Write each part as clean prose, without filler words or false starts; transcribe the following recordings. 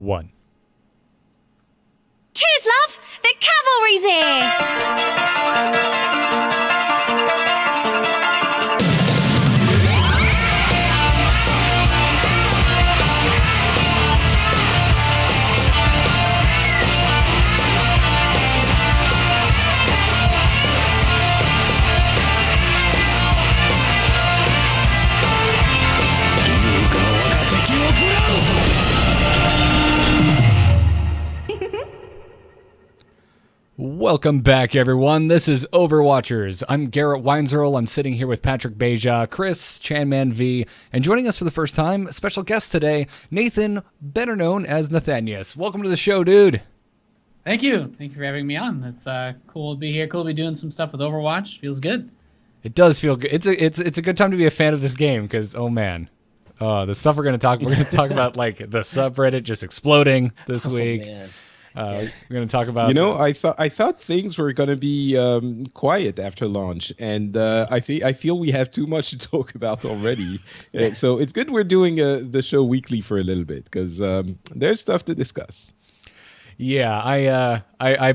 1. Cheers, love! The cavalry's here! Welcome back, everyone. This is Overwatchers. I'm Garrett Weinzerl. I'm sitting here with Patrick Beja, Chris, Chanman V, and joining us for the first time, a special guest today, Nathan, better known as Nathanias. Welcome to the show, dude. Thank you. Thank you for having me on. It's cool to be here. Cool to be doing some stuff with Overwatch. Feels good. It does feel good. It's a good time to be a fan of this game because, oh man, the stuff we're gonna talk about, like the subreddit just exploding this week. Man. We're going to talk about... I thought things were going to be quiet after launch, and I feel we have too much to talk about already. So it's good we're doing the show weekly for a little bit, because there's stuff to discuss. Yeah, I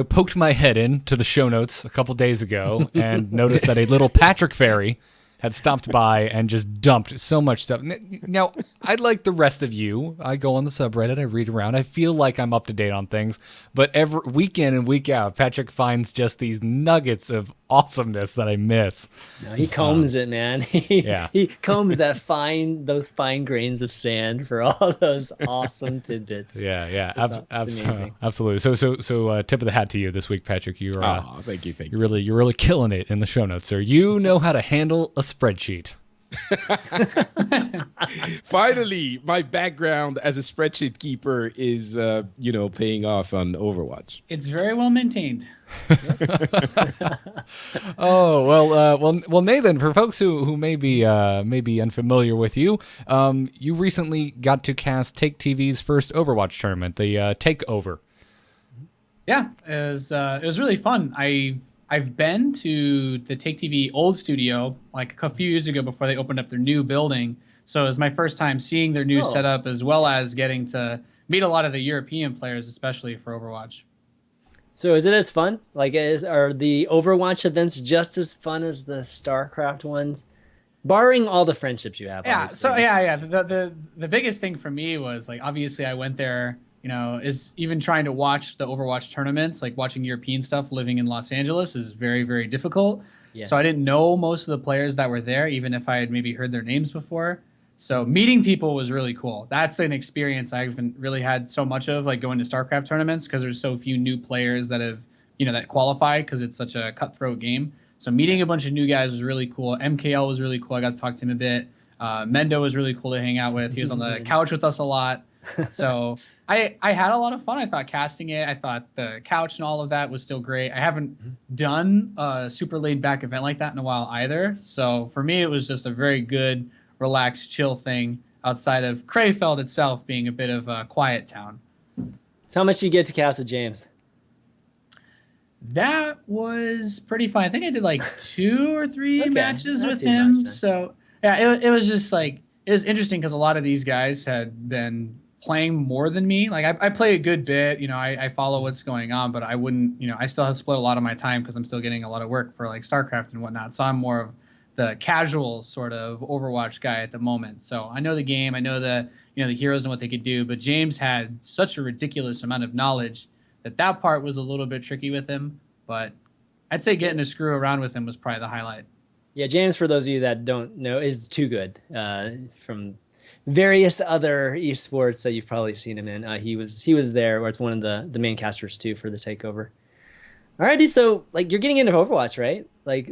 poked my head into the show notes a couple days ago and noticed that a little Patrick Ferry had stopped by and just dumped so much stuff. Now, I'd like the rest of you. I go on the subreddit, I read around, I feel like I'm up to date on things, but every week in and week out, Patrick finds just these nuggets of awesomeness that I miss. No, he combs it, man. Yeah. He combs those fine grains of sand for all those awesome tidbits. Yeah, It's amazing. absolutely. So, tip of the hat to you this week, Patrick. You're Thank you. You're really killing it in the show notes, sir. You know how to handle a spreadsheet. Finally, my background as a spreadsheet keeper is, paying off on Overwatch. It's very well maintained. Oh well, Nathan. For folks who may be unfamiliar with you, you recently got to cast Take TV's first Overwatch tournament, the Takeover. Yeah, it was really fun. I've been to the Take TV old studio like a few years ago before they opened up their new building. So it was my first time seeing their new setup, as well as getting to meet a lot of the European players, especially for Overwatch. So is it as fun? Are the Overwatch events just as fun as the StarCraft ones? Barring all the friendships you have. Yeah. Obviously. So yeah. The biggest thing for me was, like, obviously I went there, is even trying to watch the Overwatch tournaments, like watching European stuff living in Los Angeles is very, very difficult. Yeah. So I didn't know most of the players that were there, even if I had maybe heard their names before. So meeting people was really cool. That's an experience I haven't really had so much of, like going to StarCraft tournaments, because there's so few new players that have, that qualify, because it's such a cutthroat game. So meeting a bunch of new guys was really cool. MKL was really cool. I got to talk to him a bit. Mendo was really cool to hang out with. He was on the couch with us a lot. So I had a lot of fun. I thought casting it, I thought the couch and all of that was still great. I haven't done a super laid back event like that in a while either. So for me, it was just a very good, relaxed, chill thing outside of Krefeld itself being a bit of a quiet town. So how much do you get to cast with James? That was pretty fun. I think I did like 2 or 3 matches not with too him. much, then. So yeah, it was just like, it was interesting because a lot of these guys had been playing more than me. Like I play a good bit, I follow what's going on, but I wouldn't, I still have split a lot of my time because I'm still getting a lot of work for like StarCraft and whatnot. So I'm more of the casual sort of Overwatch guy at the moment. So I know the game, I know the heroes and what they could do, but James had such a ridiculous amount of knowledge that part was a little bit tricky with him. But I'd say getting to screw around with him was probably the highlight. Yeah, James, for those of you that don't know, is too good. From various other esports that you've probably seen him in, he was there, or it's one of the main casters too for the Takeover. Alrighty, so like you're getting into Overwatch, right? Like,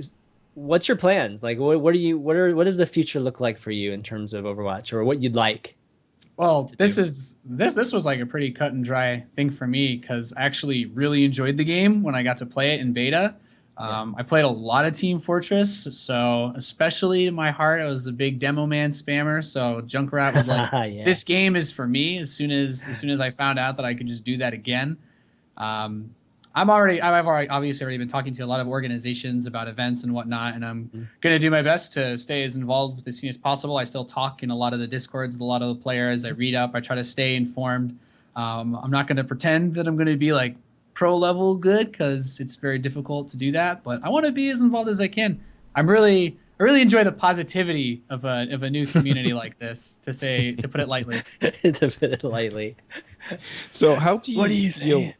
what's your plans? Like, what does the future look like for you in terms of Overwatch, or what you'd like? Well, this was like a pretty cut and dry thing for me, because I actually really enjoyed the game when I got to play it in beta. I played a lot of Team Fortress, so especially in my heart, I was a big demo man spammer. So Junkrat was like, Yeah. This game is for me. As soon as I found out that I could just do that again, I've obviously already been talking to a lot of organizations about events and whatnot, and I'm going to do my best to stay as involved with the scene as possible. I still talk in a lot of the Discords with a lot of the players. I read up. I try to stay informed I'm not going to pretend that I'm going to be like pro level good because it's very difficult to do that. But I want to be as involved as I can. I really enjoy the positivity of a new community like this. To put it lightly. To put it lightly. So how do you? What do you know,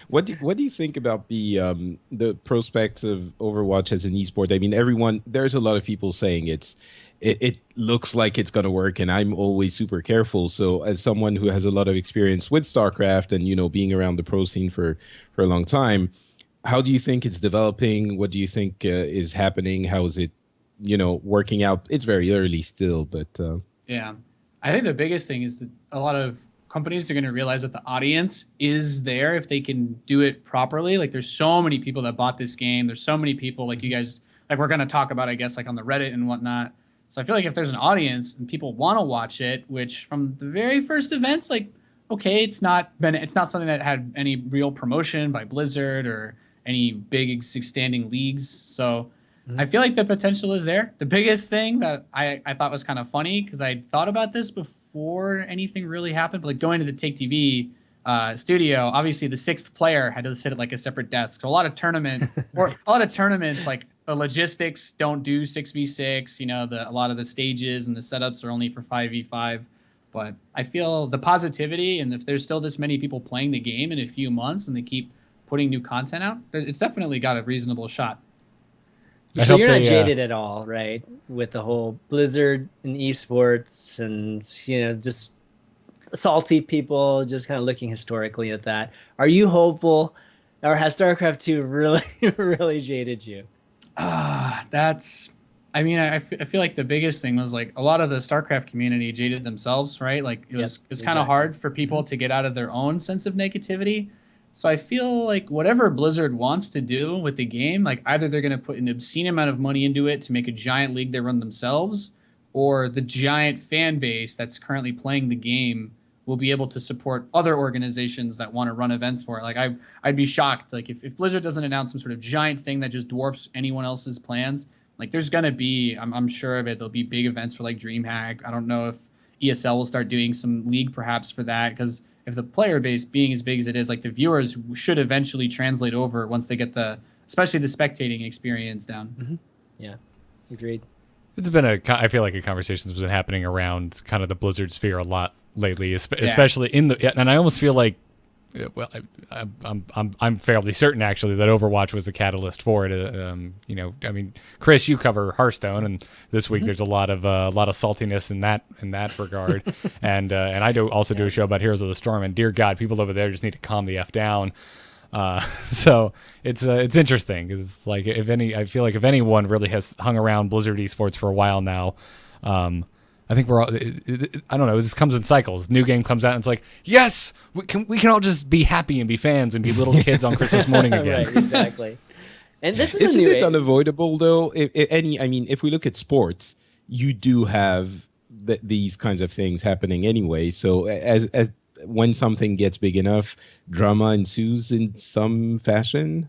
what do you think about the prospects of Overwatch as an esport? I mean, there's a lot of people saying it looks like it's going to work, and I'm always super careful. So as someone who has a lot of experience with StarCraft and being around the pro scene for a long time, how do you think it's developing? What do you think is happening? How is it working out? It's very early still, but Yeah, I think the biggest thing is that a lot of companies are going to realize that the audience is there if they can do it properly. Like there's so many people that bought this game. There's so many people like you guys, like we're going to talk about, I guess, like on the Reddit and whatnot. So I feel like if there's an audience and people want to watch it, which from the very first events, like, okay, it's not something that had any real promotion by Blizzard or any big standing leagues. So I feel like the potential is there. The biggest thing that I thought was kind of funny, because I thought about this before anything really happened, but like going to the Take TV studio, obviously the sixth player had to sit at like a separate desk. So a lot of tournaments, like the logistics don't do 6v6. A lot of the stages and the setups are only for 5v5. But I feel the positivity, and if there's still this many people playing the game in a few months and they keep putting new content out, it's definitely got a reasonable shot. So you're not jaded at all, right? With the whole Blizzard and esports and, just salty people, just kind of looking historically at that. Are you hopeful, or has StarCraft 2 really, really jaded you? I feel like the biggest thing was like a lot of the StarCraft community jaded themselves, right? Like it was kind of hard for people to get out of their own sense of negativity. So I feel like whatever Blizzard wants to do with the game, like either they're going to put an obscene amount of money into it to make a giant league they run themselves, or the giant fan base that's currently playing the game will be able to support other organizations that want to run events for it. Like I'd be shocked, like if Blizzard doesn't announce some sort of giant thing that just dwarfs anyone else's plans, like there's going to be, I'm sure of it, there'll be big events for like DreamHack. I don't know if ESL will start doing some league perhaps for that, because if the player base being as big as it is, like the viewers should eventually translate over once they get especially the spectating experience down. Mm-hmm. Yeah, agreed. It's been I feel like a conversation that's been happening around kind of the Blizzard sphere a lot lately, especially and I almost feel like, well, I'm fairly certain actually that Overwatch was the catalyst for it. Chris, you cover Hearthstone, and this week there's a lot of saltiness in that regard, and I do a show about Heroes of the Storm, and dear God, people over there just need to calm the F down. So it's interesting, because it's like I feel like if anyone really has hung around Blizzard esports for a while now, I think we're all, I don't know, this comes in cycles. New game comes out and it's like, yes, we can all just be happy and be fans and be little kids on Christmas morning again. Right, exactly. And this is Isn't it unavoidable though? If we look at sports, you do have these kinds of things happening anyway. So as when something gets big enough, drama ensues in some fashion.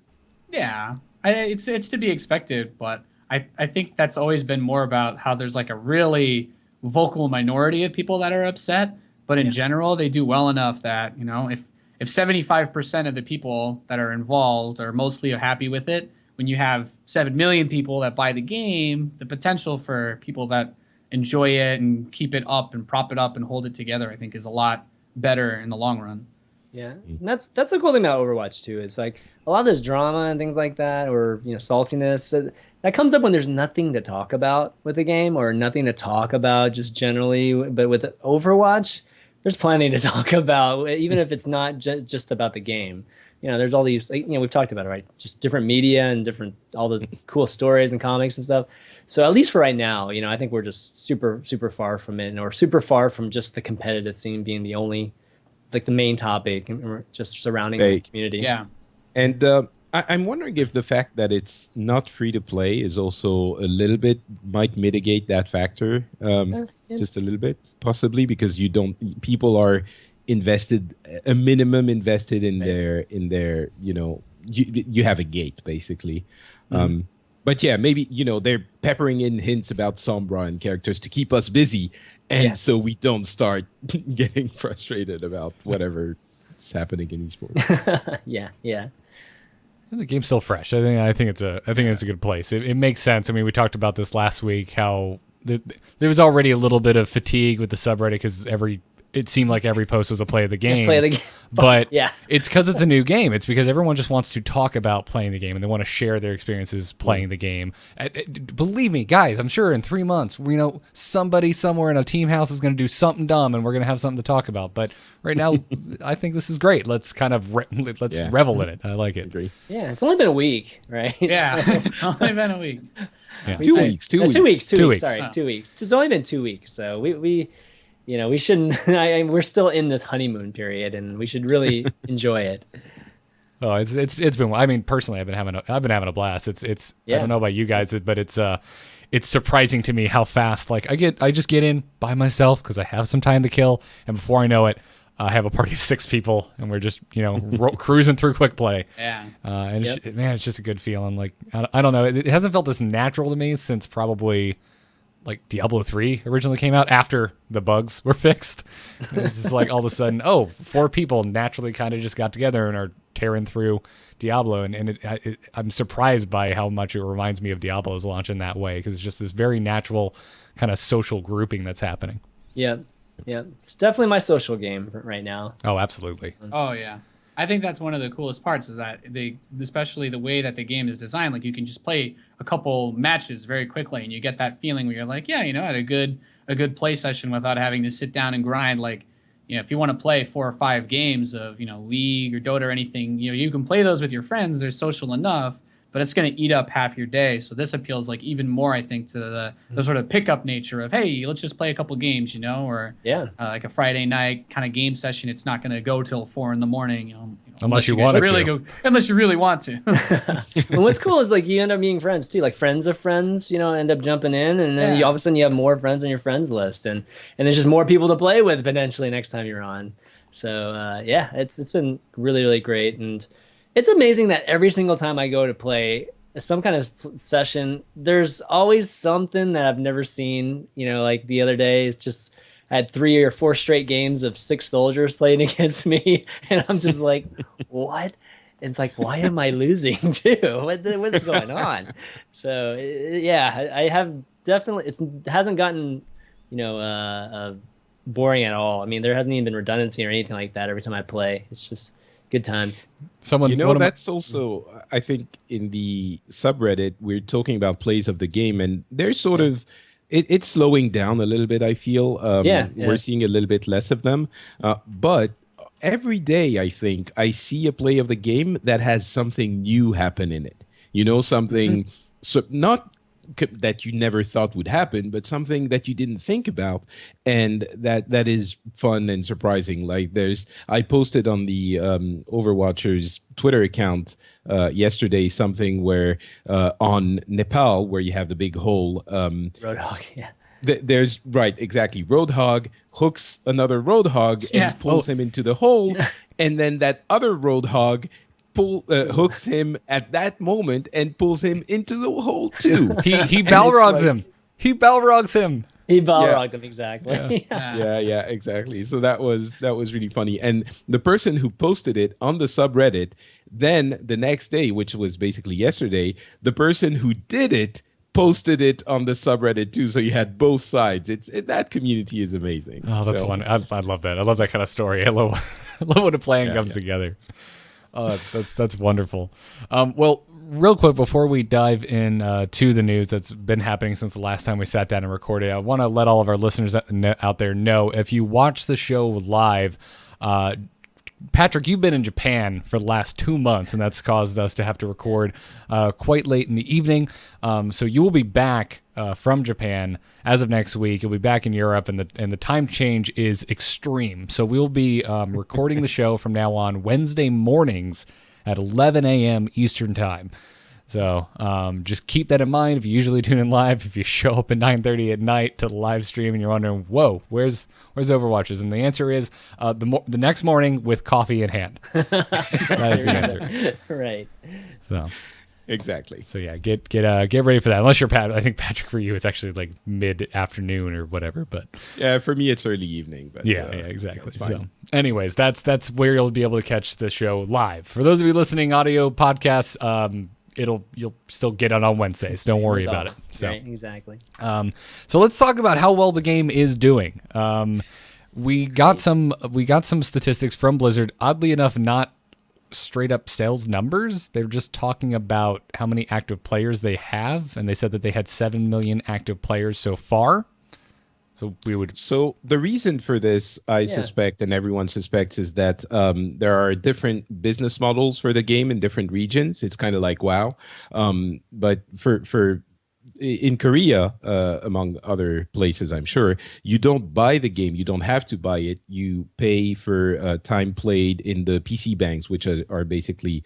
Yeah, it's to be expected, but I think that's always been more about how there's like a really vocal minority of people that are upset, but in general they do well enough that if 75% of the people that are involved are mostly happy with it, when you have 7 million people that buy the game, the potential for people that enjoy it and keep it up and prop it up and hold it together, I think, is a lot better in the long run. Yeah, and that's the cool thing about Overwatch too. It's like a lot of this drama and things like that, or saltiness, that comes up when there's nothing to talk about with the game, or nothing to talk about just generally. But with Overwatch, there's plenty to talk about, even if it's not just about the game. There's all these, we've talked about it, right? Just different media and all the cool stories and comics and stuff. So at least for right now, I think we're just super, super far from it, or super far from just the competitive scene being the only, like the main topic, just surrounding the community. Yeah. And I'm wondering if the fact that it's not free to play is also a little bit might mitigate that factor, just a little bit, possibly, because people are invested, a minimum invested in their you have a gate basically. But yeah, maybe they're peppering in hints about Sombra and characters to keep us busy, and so we don't start getting frustrated about whatever is happening in esports. Yeah. The game's still fresh. I think it's a good place. It makes sense. I mean, we talked about this last week. How there was already a little bit of fatigue with the subreddit because it seemed like every post was a play of the game. Play of the game. But yeah, it's because it's a new game. It's because everyone just wants to talk about playing the game and they want to share their experiences playing the game. Believe me, guys, I'm sure in 3 months, somebody somewhere in a team house is going to do something dumb and we're going to have something to talk about. But right now, I think this is great. Let's kind of revel in it. I like it. Agree. Yeah, it's only been a week, right? Yeah, So- it's only been a week. Yeah. 2 weeks. 2 weeks. 2 weeks. 2 2 weeks. weeks. Sorry, Oh. 2 weeks. It's only been 2 weeks, so we we shouldn't. We're still in this honeymoon period, and we should really enjoy it. Oh, it's been. I mean, personally, I've been having a blast. It's. I don't know about you guys, but it's surprising to me how fast. Like I just get in by myself because I have some time to kill, and before I know it, I have a party of 6 people, and we're just cruising through quick play. Yeah. And it's just a good feeling. Like I don't know, it hasn't felt this natural to me since probably like Diablo 3 originally came out after the bugs were fixed. And it's just like all of a sudden, 4 people naturally kind of just got together and are tearing through Diablo, and I'm surprised by how much it reminds me of Diablo's launch in that way because it's just this very natural kind of social grouping that's happening. Yeah, it's definitely my social game right now. Oh, absolutely. Oh yeah, I think that's one of the coolest parts is that especially the way that the game is designed, like you can just play a couple matches very quickly, and you get that feeling where you're like, yeah, I had a good play session without having to sit down and grind. Like, if you want to play 4 or 5 games of League or Dota or anything, you can play those with your friends. They're social enough, but it's going to eat up half your day. So this appeals like even more, I think, to the sort of pickup nature of, hey, let's just play a couple games, or like a Friday night kind of game session. It's not going to go till 4 a.m. Unless you guys want really to. Unless you really want to. And what's cool is like you end up meeting friends too, like friends of friends, end up jumping in, and then all of a sudden you have more friends on your friends list, and there's just more people to play with potentially next time you're on. So it's been really, really great, and it's amazing that every single time I go to play some kind of session, there's always something that I've never seen. Like the other day, it's just I had 3 or 4 straight games of 6 soldiers playing against me, and I'm just like, what? And it's like, why am I losing too? What's going on? So I have definitely. It hasn't gotten, boring at all. I mean, there hasn't even been redundancy or anything like that. Every time I play, it's just good times. That's also, I think, in the subreddit, we're talking about plays of the game, and there's sort of, it's slowing down a little bit, I feel. We're seeing a little bit less of them. But every day, I think, I see a play of the game that has something new happen in it. Something, not that you never thought would happen, but something that you didn't think about, and that is fun and surprising. Like I posted on the Overwatchers Twitter account yesterday something where on Nepal, where you have the big hole, Roadhog, yeah. There's exactly. Roadhog hooks another Roadhog and pulls him into the hole, and then that other Roadhog hooks him at that moment and pulls him into the hole too. He Balrogs him. He Balrogs him. He Balrogged him, exactly. Yeah, exactly. So that was really funny. And the person who posted it on the subreddit, then the next day, which was basically yesterday, the person who did it posted it on the subreddit too. So you had both sides. That community is amazing. Oh, that's one. I love that. I love that kind of story. I love when a plan comes together. Oh, that's wonderful. Well, real quick before we dive in to the news that's been happening since the last time we sat down and recorded, I want to let all of our listeners out there know, if you watch the show live, Patrick, you've been in Japan for the last 2 months, and that's caused us to have to record quite late in the evening. So you will be back from Japan as of next week. You'll be back in Europe, and the time change is extreme. So we'll be recording the show from now on Wednesday mornings at 11 a.m. Eastern Time. So just keep that in mind. If you usually tune in live, if you show up at 9:30 at night to the live stream and you're wondering, whoa, where's Overwatchers? And the answer is the next morning with coffee in hand. That is the answer. Right. So Exactly. So yeah, get ready for that. Unless you're Pat, I think Patrick, for you it's actually like mid afternoon or whatever. But Yeah, for me it's early evening. But yeah, exactly. that's fine. So, anyways, that's where you'll be able to catch the show live. For those of you listening audio podcasts, you'll still get it on Wednesdays. Don't worry about it. So Right, exactly. so let's talk about how well the game is doing. We got some statistics from Blizzard. Oddly enough, not straight up sales numbers. They're just talking about how many active players they have, and they said that they had 7 million active players so far. So the reason for this, I suspect, and everyone suspects, is that there are different business models for the game in different regions. It's kind of like WoW, but for in Korea, among other places, I'm sure, you don't buy the game. You don't have to buy it. You pay for time played in the PC banks, which are basically,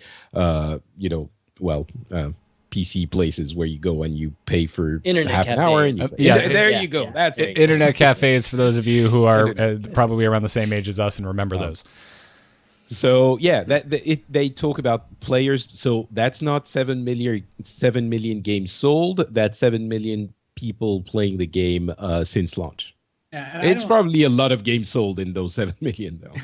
PC places where you go and you pay for Internet half an hour. And cafes. you go. Yeah. That's it. internet cafes, for those of you who are probably around the same age as us and remember those. So yeah, they talk about players. So that's not 7 million games sold. That's 7 million people playing the game since launch. Yeah, It's probably a lot of games sold in those 7 million, though.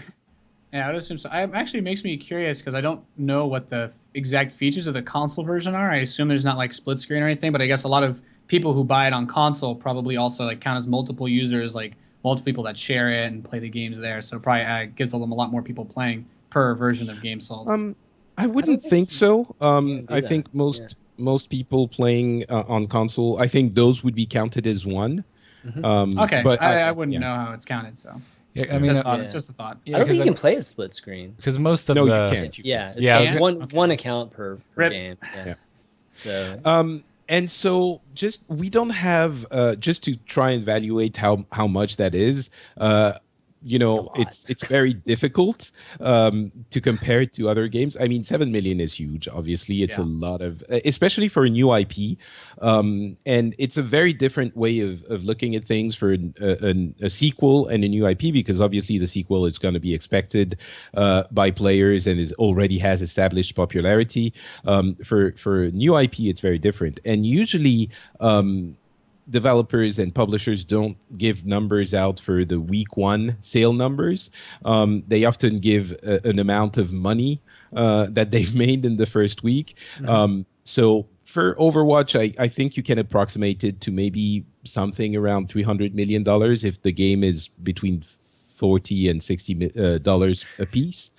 Yeah, I would assume so. It actually makes me curious because I don't know what the exact features of the console version are. I assume there's not like split screen or anything, but I guess a lot of people who buy it on console probably also like count as multiple users, like multiple people that share it and play the games there. So it probably gives them a lot more people playing per version of game sold. I wouldn't think so. I think most people playing on console, I think those would be counted as one. Okay, but I wouldn't know how it's counted, so Yeah, I mean, just a thought. yeah, I don't think you because can play a split screen. because most of no, the you can't. Yeah, it's Yeah, I was one account per Rip. game. Yeah. Yeah. So And so we don't have just to try and evaluate how much that is. It's very difficult to compare it to other games. I mean, 7 million is huge. Obviously, it's a lot of, especially for a new IP, and it's a very different way of looking at things for a sequel and a new IP, because obviously the sequel is going to be expected by players and already has established popularity. For a new IP, it's very different, and usually. Developers and publishers don't give numbers out for the week one sale numbers. They often give an amount of money that they've made in the first week. So for Overwatch, I think you can approximate it to maybe something around $300 million if the game is between $40 and $60 a piece.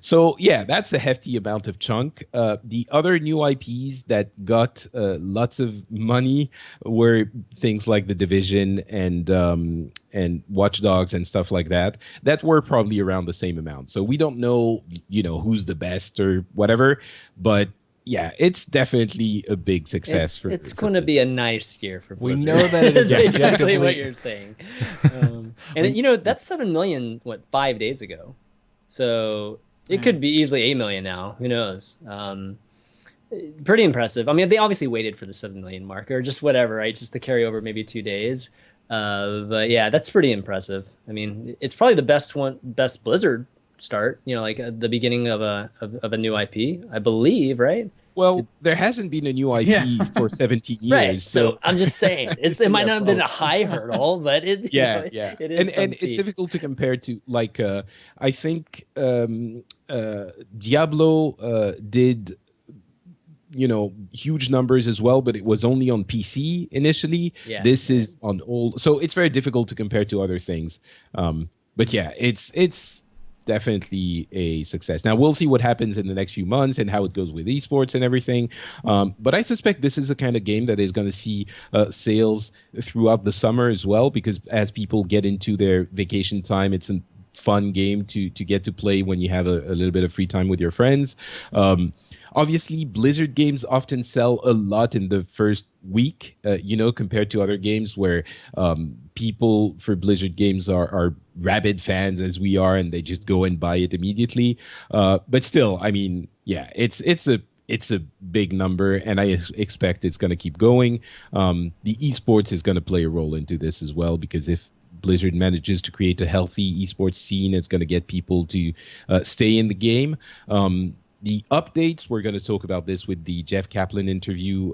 So yeah, that's a hefty amount of chunk. The other new IPs that got lots of money were things like The Division and Watch Dogs and stuff like that were probably around the same amount. So we don't know, who's the best or whatever, but yeah, it's definitely a big success. It's going to be a nice year for Blizzard. We know that it is That's exactly objectively what you're saying. That's 7 million, 5 days ago. So it could be easily 8 million now. Who knows? Pretty impressive. I mean, they obviously waited for the 7 million mark or just whatever, right? Just to carry over maybe 2 days. But yeah, that's pretty impressive. I mean, it's probably the best Blizzard start, like the beginning of a new IP, I believe, right? Well, there hasn't been a new IP for 17 years. Right. So I'm just saying, it might not have been a high hurdle, but it is. And it's difficult to compare to, like, I think Diablo did, huge numbers as well, but it was only on PC initially. Yeah. This is on all, so it's very difficult to compare to other things. But yeah, it's definitely a success. Now we'll see what happens in the next few months and how it goes with esports and everything. But I suspect this is the kind of game that is going to see sales throughout the summer as well, because as people get into their vacation time, it's a fun game to get to play when you have a little bit of free time with your friends. Obviously, Blizzard games often sell a lot in the first week, compared to other games where people for Blizzard games are rabid fans as we are, and they just go and buy it immediately. But still, I mean, yeah, it's a big number, and I expect it's going to keep going. The esports is going to play a role into this as well, because if Blizzard manages to create a healthy esports scene, it's going to get people to stay in the game. the updates, we're going to talk about this with the Jeff Kaplan interview.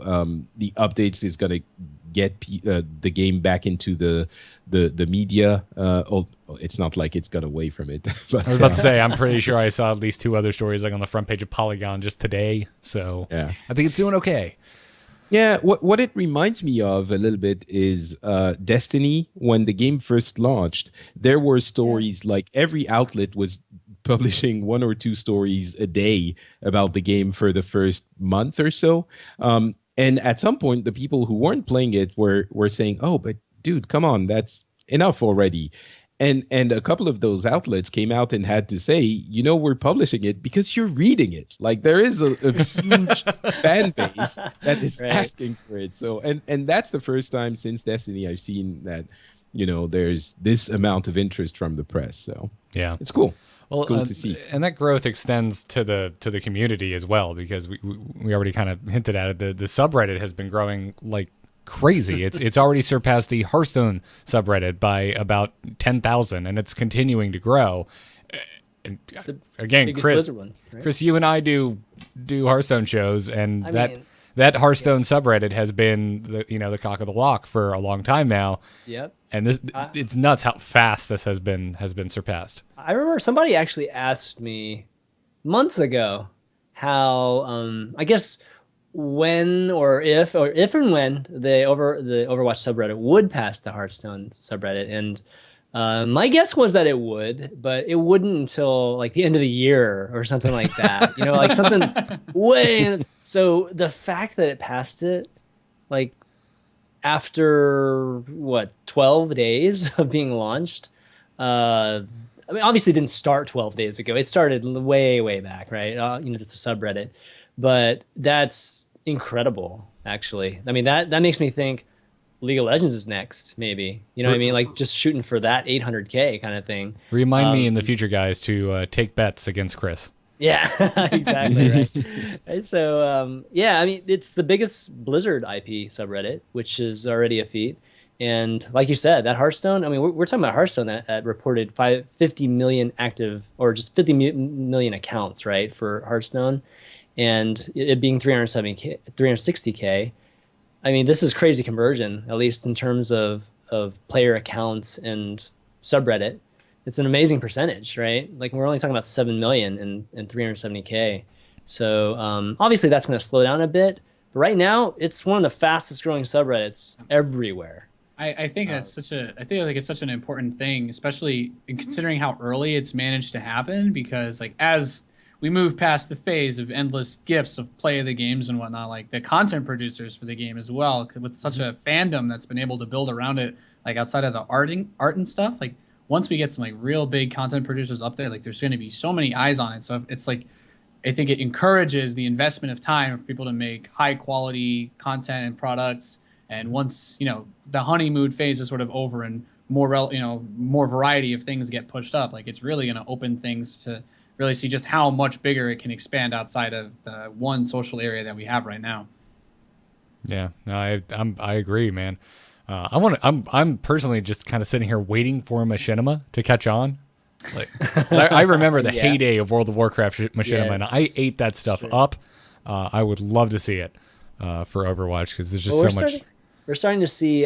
The updates is going to get the game back into the media. It's not like it's got away from it. But, I was about to say, I'm pretty sure I saw at least 2 other stories like on the front page of Polygon just today. So yeah. I think it's doing okay. Yeah, what it reminds me of a little bit is Destiny. When the game first launched, there were stories like every outlet was publishing 1 or 2 stories a day about the game for the first month or so. And at some point, the people who weren't playing it were saying, "Oh, but dude, come on, that's enough already." And a couple of those outlets came out and had to say, we're publishing it because you're reading it. Like there is a huge fan base that is asking for it. So and that's the first time since Destiny I've seen that, there's this amount of interest from the press. So yeah, it's cool. Well, it's cool to see. And that growth extends to the community as well, because we already kind of hinted at it. The subreddit has been growing like crazy. It's already surpassed the Hearthstone subreddit by about 10,000, and it's continuing to grow. And again, Chris, one, right? Chris, you and I do Hearthstone shows, and that Hearthstone subreddit has been the cock of the walk for a long time now. Yep. And it's nuts how fast this has been surpassed. I remember somebody actually asked me months ago how I guess when or if and when the Overwatch subreddit would pass the Hearthstone subreddit, and my guess was that it would, but it wouldn't until like the end of the year or something like that. Like something way. So the fact that it passed it, like after 12 days of being launched. I mean, obviously it didn't start 12 days ago. It started way back, right? It's a subreddit, but that's incredible, actually. I mean, that makes me think League of Legends is next, maybe. You know what I mean? Like just shooting for that 800K kind of thing. Remind me in the future, guys, to take bets against Chris. Yeah, exactly, right. So, I mean, it's the biggest Blizzard IP subreddit, which is already a feat. And like you said, that Hearthstone, I mean, we're talking about Hearthstone that reported 50 million active, or just 50 million accounts, right, for Hearthstone. And it being 360K, I mean, this is crazy conversion, at least in terms of player accounts and subreddit. It's an amazing percentage, right? Like we're only talking about 7 million and 370K. So obviously that's going to slow down a bit. But right now, it's one of the fastest growing subreddits everywhere. I think that's such an important thing, especially in considering how early it's managed to happen. Because like as we move past the phase of endless gifts of play of the games and whatnot, like the content producers for the game as well, with such a fandom that's been able to build around it, like outside of the art and stuff, like once we get some like real big content producers up there, like there's going to be so many eyes on it. So it's like, I think it encourages the investment of time for people to make high quality content and products. And once, the honeymoon phase is sort of over and more variety of things get pushed up, like it's really going to open things to really see just how much bigger it can expand outside of the one social area that we have right now. Yeah, no, I agree, man. I'm personally just kind of sitting here waiting for Machinima to catch on. Like, I remember the heyday of World of Warcraft Machinima, and I ate that stuff up. I would love to see it for Overwatch because there's just so much. We're starting to see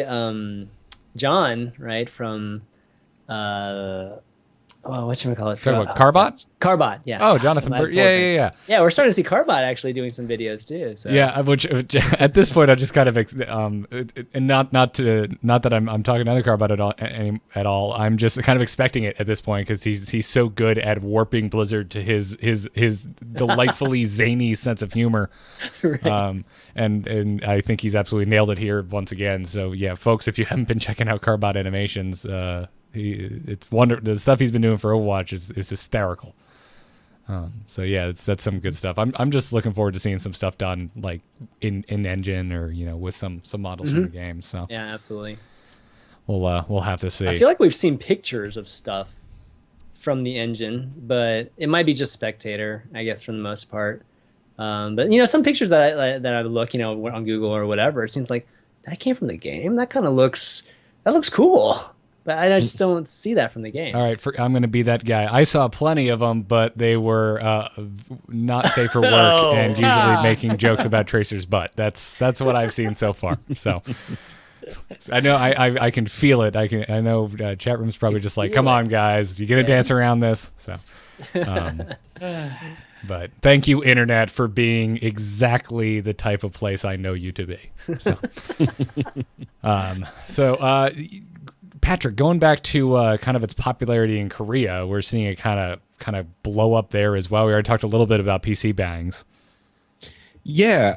John, right, from whatchamacallit? Talking about Carbot? Carbot, yeah. Oh, Jonathan Bird. Yeah. Yeah, we're starting to see Carbot actually doing some videos too. So. Yeah, which at this point I just kind of and not that I'm talking to other Carbot at all. I'm just kind of expecting it at this point because he's so good at warping Blizzard to his delightfully zany sense of humor. Right. And I think he's absolutely nailed it here once again. So yeah, folks, if you haven't been checking out Carbot animations, it's the stuff he's been doing for Overwatch is hysterical. So yeah, that's some good stuff. I'm just looking forward to seeing some stuff done like in engine or with some models from the game. So yeah, absolutely. We'll have to see. I feel like we've seen pictures of stuff from the engine, but it might be just spectator, I guess, for the most part. But some pictures that I look, on Google or whatever, it seems like that came from the game. That kind of looks cool. But I just don't see that from the game. All right, I'm going to be that guy. I saw plenty of them, but they were not safe for work and usually making jokes about Tracer's butt. That's what I've seen so far. So I know I can feel it. I know chat room's probably just like, come on, guys, you gonna dance around this? So, but thank you, internet, for being exactly the type of place I know you to be. So, Patrick, going back to kind of its popularity in Korea, we're seeing it kind of blow up there as well. We already talked a little bit about PC bangs. Yeah,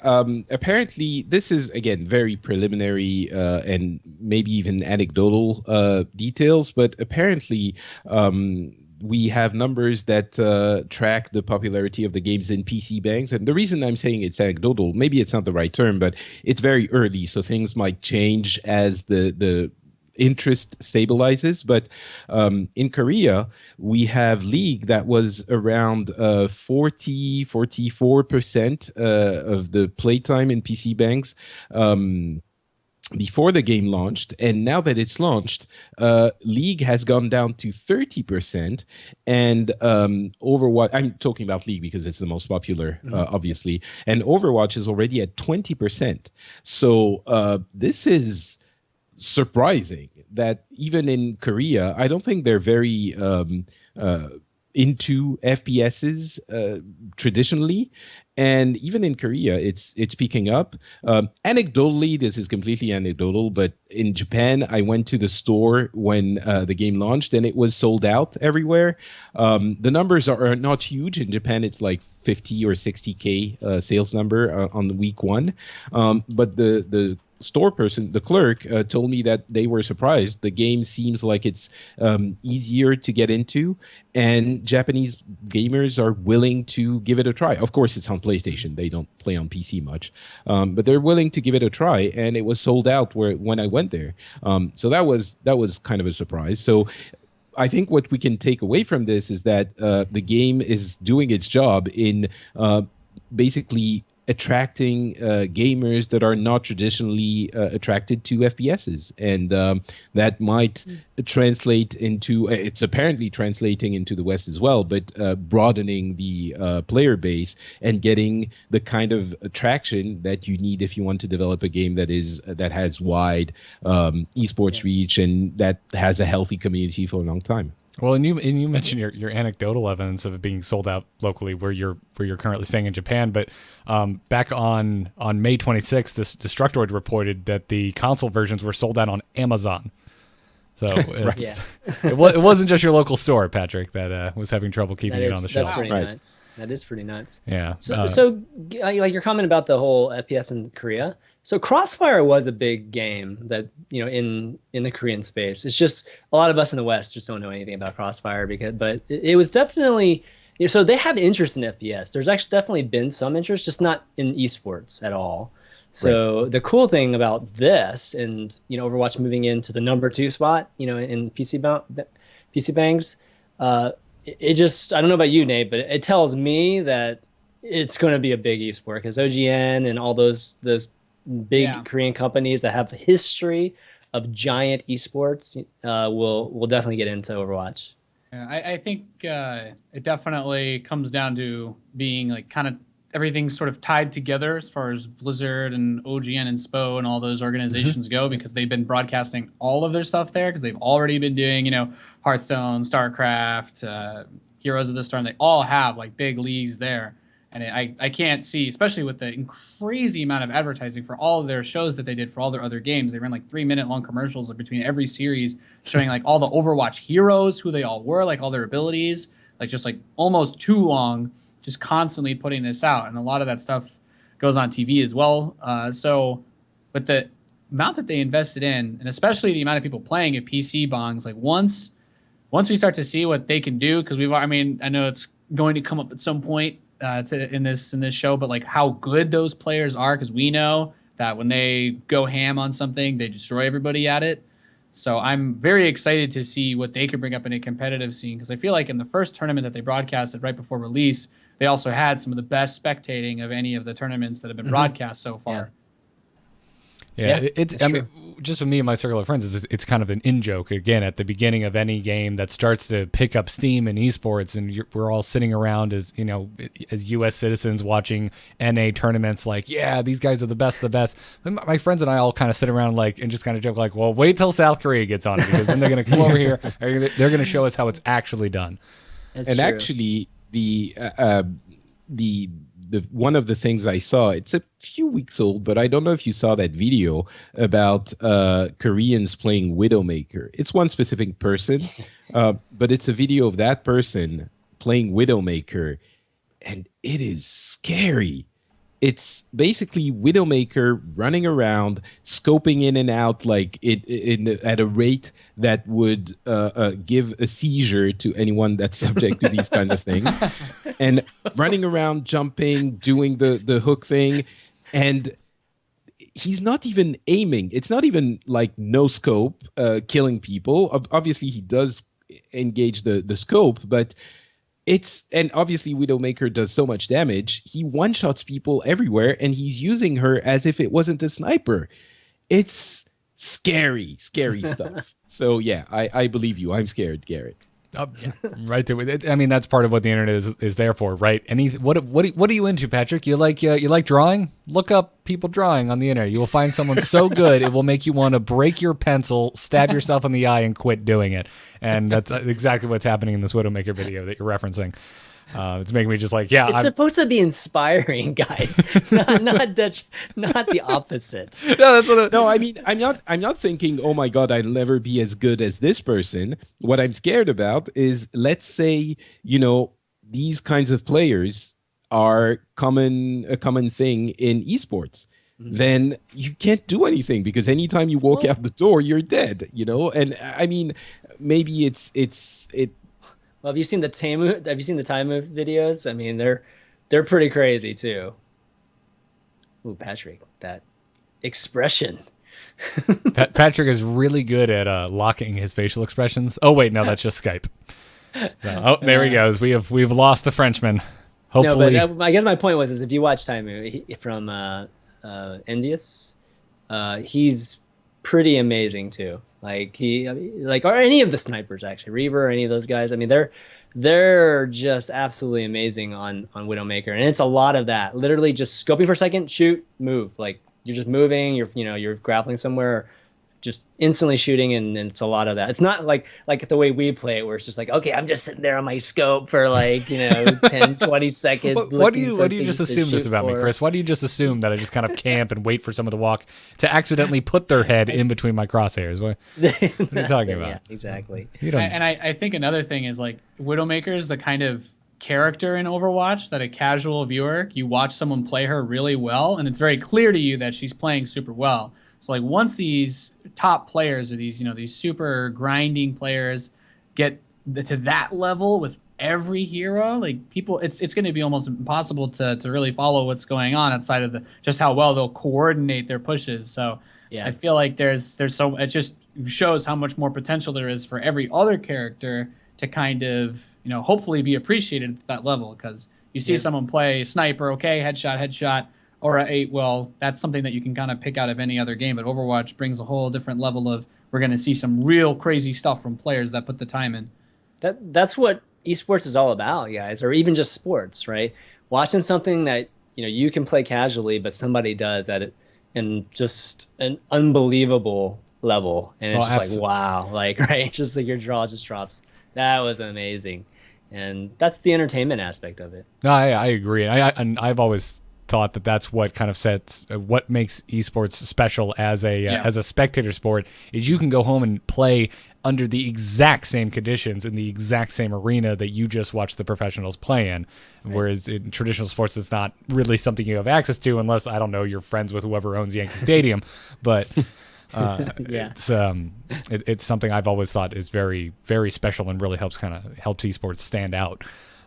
apparently this is, again, very preliminary and maybe even anecdotal details, but apparently we have numbers that track the popularity of the games in PC bangs. And the reason I'm saying it's anecdotal, maybe it's not the right term, but it's very early, so things might change as the interest stabilizes. But in Korea, we have League that was around 44% of the playtime in PC banks before the game launched. And now that it's launched, League has gone down to 30%. And Overwatch, I'm talking about League because it's the most popular, obviously. And Overwatch is already at 20%. So this is surprising that even in Korea, I don't think they're very into FPSs traditionally. And even in Korea, it's picking up. Anecdotally, this is completely anecdotal, but in Japan, I went to the store when the game launched, and it was sold out everywhere. The numbers are not huge. In Japan, it's like 50 or 60K sales number on week one. But the store person, the clerk, told me that they were surprised. The game seems like it's easier to get into, and Japanese gamers are willing to give it a try. Of course, it's on PlayStation. They don't play on PC much, but they're willing to give it a try, and it was sold out when I went there. So that was kind of a surprise. So I think what we can take away from this is that the game is doing its job in basically attracting gamers that are not traditionally attracted to FPSs, and that might translate into, it's apparently translating into the West as well, but broadening the player base and getting the kind of attraction that you need if you want to develop a game that has wide esports reach and that has a healthy community for a long time. Well, and you mentioned your anecdotal evidence of it being sold out locally where you're currently staying in Japan, but back on May 26th, this Destructoid reported that the console versions were sold out on Amazon. So it wasn't just your local store, Patrick, that was having trouble keeping it on the shelves. That's pretty nuts. That is pretty nuts. Yeah. So like your comment about the whole FPS in Korea. So Crossfire was a big game that, in the Korean space. It's just a lot of us in the West just don't know anything about Crossfire but it was definitely, so they have interest in FPS. There's actually definitely been some interest, just not in esports at all. So the cool thing about this and, Overwatch moving into the number 2 spot, in PC bangs, it just, I don't know about you, Nate, but it tells me that it's going to be a big esport because OGN and all those big Korean companies that have a history of giant esports will definitely get into Overwatch. Yeah, I think it definitely comes down to being like kind of everything's sort of tied together as far as Blizzard and OGN and SPO and all those organizations go, because they've been broadcasting all of their stuff there because they've already been doing, Hearthstone, StarCraft, Heroes of the Storm. They all have like big leagues there. And I can't see, especially with the crazy amount of advertising for all of their shows that they did for all their other games. They ran like 3-minute long commercials between every series showing like all the Overwatch heroes, who they all were, like all their abilities, like just like almost too long, just constantly putting this out. And a lot of that stuff goes on TV as well. But the amount that they invested in, and especially the amount of people playing at PC bongs, like once we start to see what they can do, because I know it's going to come up at some point in this show, but like how good those players are, because we know that when they go ham on something, they destroy everybody at it. So I'm very excited to see what they can bring up in a competitive scene, because I feel like in the first tournament that they broadcasted right before release, they also had some of the best spectating of any of the tournaments that have been broadcast so far. Yeah, Yeah, it's. I mean, just with me and my circle of friends, it's kind of an in joke again at the beginning of any game that starts to pick up steam in esports, and we're all sitting around as as U.S. citizens watching NA tournaments. Like, yeah, these guys are the best, of the best. And my friends and I all kind of sit around and just kind of joke like, well, wait till South Korea gets on it because then they're going to come over here. They're going to show us how it's actually done. That's And true. actually, the one of the things I saw, it's a few weeks old, but I don't know if you saw that video about Koreans playing Widowmaker. It's one specific person, but it's a video of that person playing Widowmaker, and it is scary. It's basically Widowmaker running around, scoping in and out at a rate that would give a seizure to anyone that's subject to these kinds of things, and running around, jumping, doing the hook thing, and he's not even aiming. It's not even like no scope, killing people. Obviously, he does engage the scope, but and obviously Widowmaker does so much damage. He one-shots people everywhere, and he's using her as if it wasn't a sniper. It's scary stuff. So yeah, I believe you. I'm scared, Garrett. Right there. I mean, that's part of what the internet is there for, right? What are you into, Patrick? You like drawing? Look up people drawing on the internet. You will find someone so good it will make you want to break your pencil, stab yourself in the eye, and quit doing it. And that's exactly what's happening in this Widowmaker video that you're referencing. It's making me just like, yeah. It's supposed to be inspiring, guys, not the opposite. No, that's what. No, I mean, I'm not thinking, oh my God, I'll never be as good as this person. What I'm scared about is, let's say, these kinds of players are a common thing in esports. Mm-hmm. Then you can't do anything because anytime you walk out the door, you're dead. And I mean, maybe it. Well, have you seen the time move videos? I mean, they're pretty crazy too. Ooh, Patrick, that expression. Patrick is really good at locking his facial expressions. Oh wait, no, that's just Skype. So, there he goes. We've lost the Frenchman. Hopefully, no, but I guess my point was if you watch Taimu from Envious, he's pretty amazing too. Or any of the snipers actually, Reaver, or any of those guys. I mean, they're just absolutely amazing on Widowmaker, and it's a lot of that. Literally, just scoping for a second, shoot, move. Like you're just moving. You're grappling somewhere, just instantly shooting, and it's a lot of that. It's not like the way we play it, where it's just like, okay, I'm just sitting there on my scope for 10, 20 seconds. What do you just assume this about me, Chris? Why do you just assume that I just kind of camp and wait for someone to walk to accidentally put their head in between my crosshairs? What are you talking about? Yeah, exactly. And I think another thing is Widowmaker is the kind of character in Overwatch that a casual viewer, you watch someone play her really well, and it's very clear to you that she's playing super well. So once these top players or these super grinding players get to that level with every hero, people, it's going to be almost impossible to really follow what's going on outside of just how well they'll coordinate their pushes. So yeah, I feel like there's so, it just shows how much more potential there is for every other character to kind of hopefully be appreciated at that level, because you see someone play sniper, okay, headshot. Or that's something that you can kind of pick out of any other game. But Overwatch brings a whole different level of, we're going to see some real crazy stuff from players that put the time in. That's what esports is all about, guys, or even just sports, right? Watching something that you can play casually, but somebody does at it in just an unbelievable level, and it's just like, wow, right? Just like your jaw just drops. That was amazing, and that's the entertainment aspect of it. No, I agree, and I've always thought that's what kind of sets what makes esports special as a spectator sport, is you can go home and play under the exact same conditions in the exact same arena that you just watched the professionals play in. Right. Whereas in traditional sports, it's not really something you have access to unless, I don't know, you're friends with whoever owns Yankee Stadium. But it's something I've always thought is very, very special and really helps esports stand out.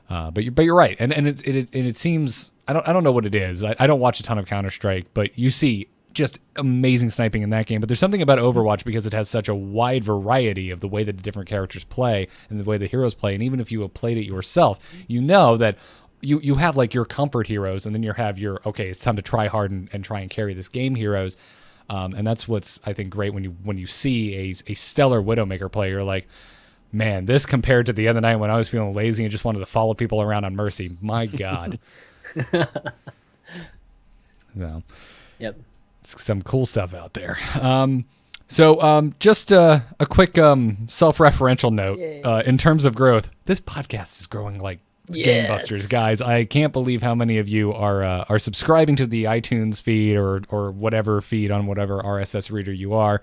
But you're right, and it seems, I don't know what it is. I don't watch a ton of Counter-Strike, but you see just amazing sniping in that game. But there's something about Overwatch because it has such a wide variety of the way that the different characters play and the way the heroes play. And even if you have played it yourself, you know that you have your comfort heroes, and then you have your, okay, it's time to try hard and try and carry this game heroes. And that's what's, I think, great when you see a stellar Widowmaker player. You're like, man, this compared to the other night when I was feeling lazy and just wanted to follow people around on Mercy. My God. So, Yep. it's some cool stuff out there. Just a quick self-referential note. In terms of growth, this podcast is growing like gangbusters, guys. I can't believe how many of you are subscribing to the iTunes feed or whatever feed on whatever RSS reader you are.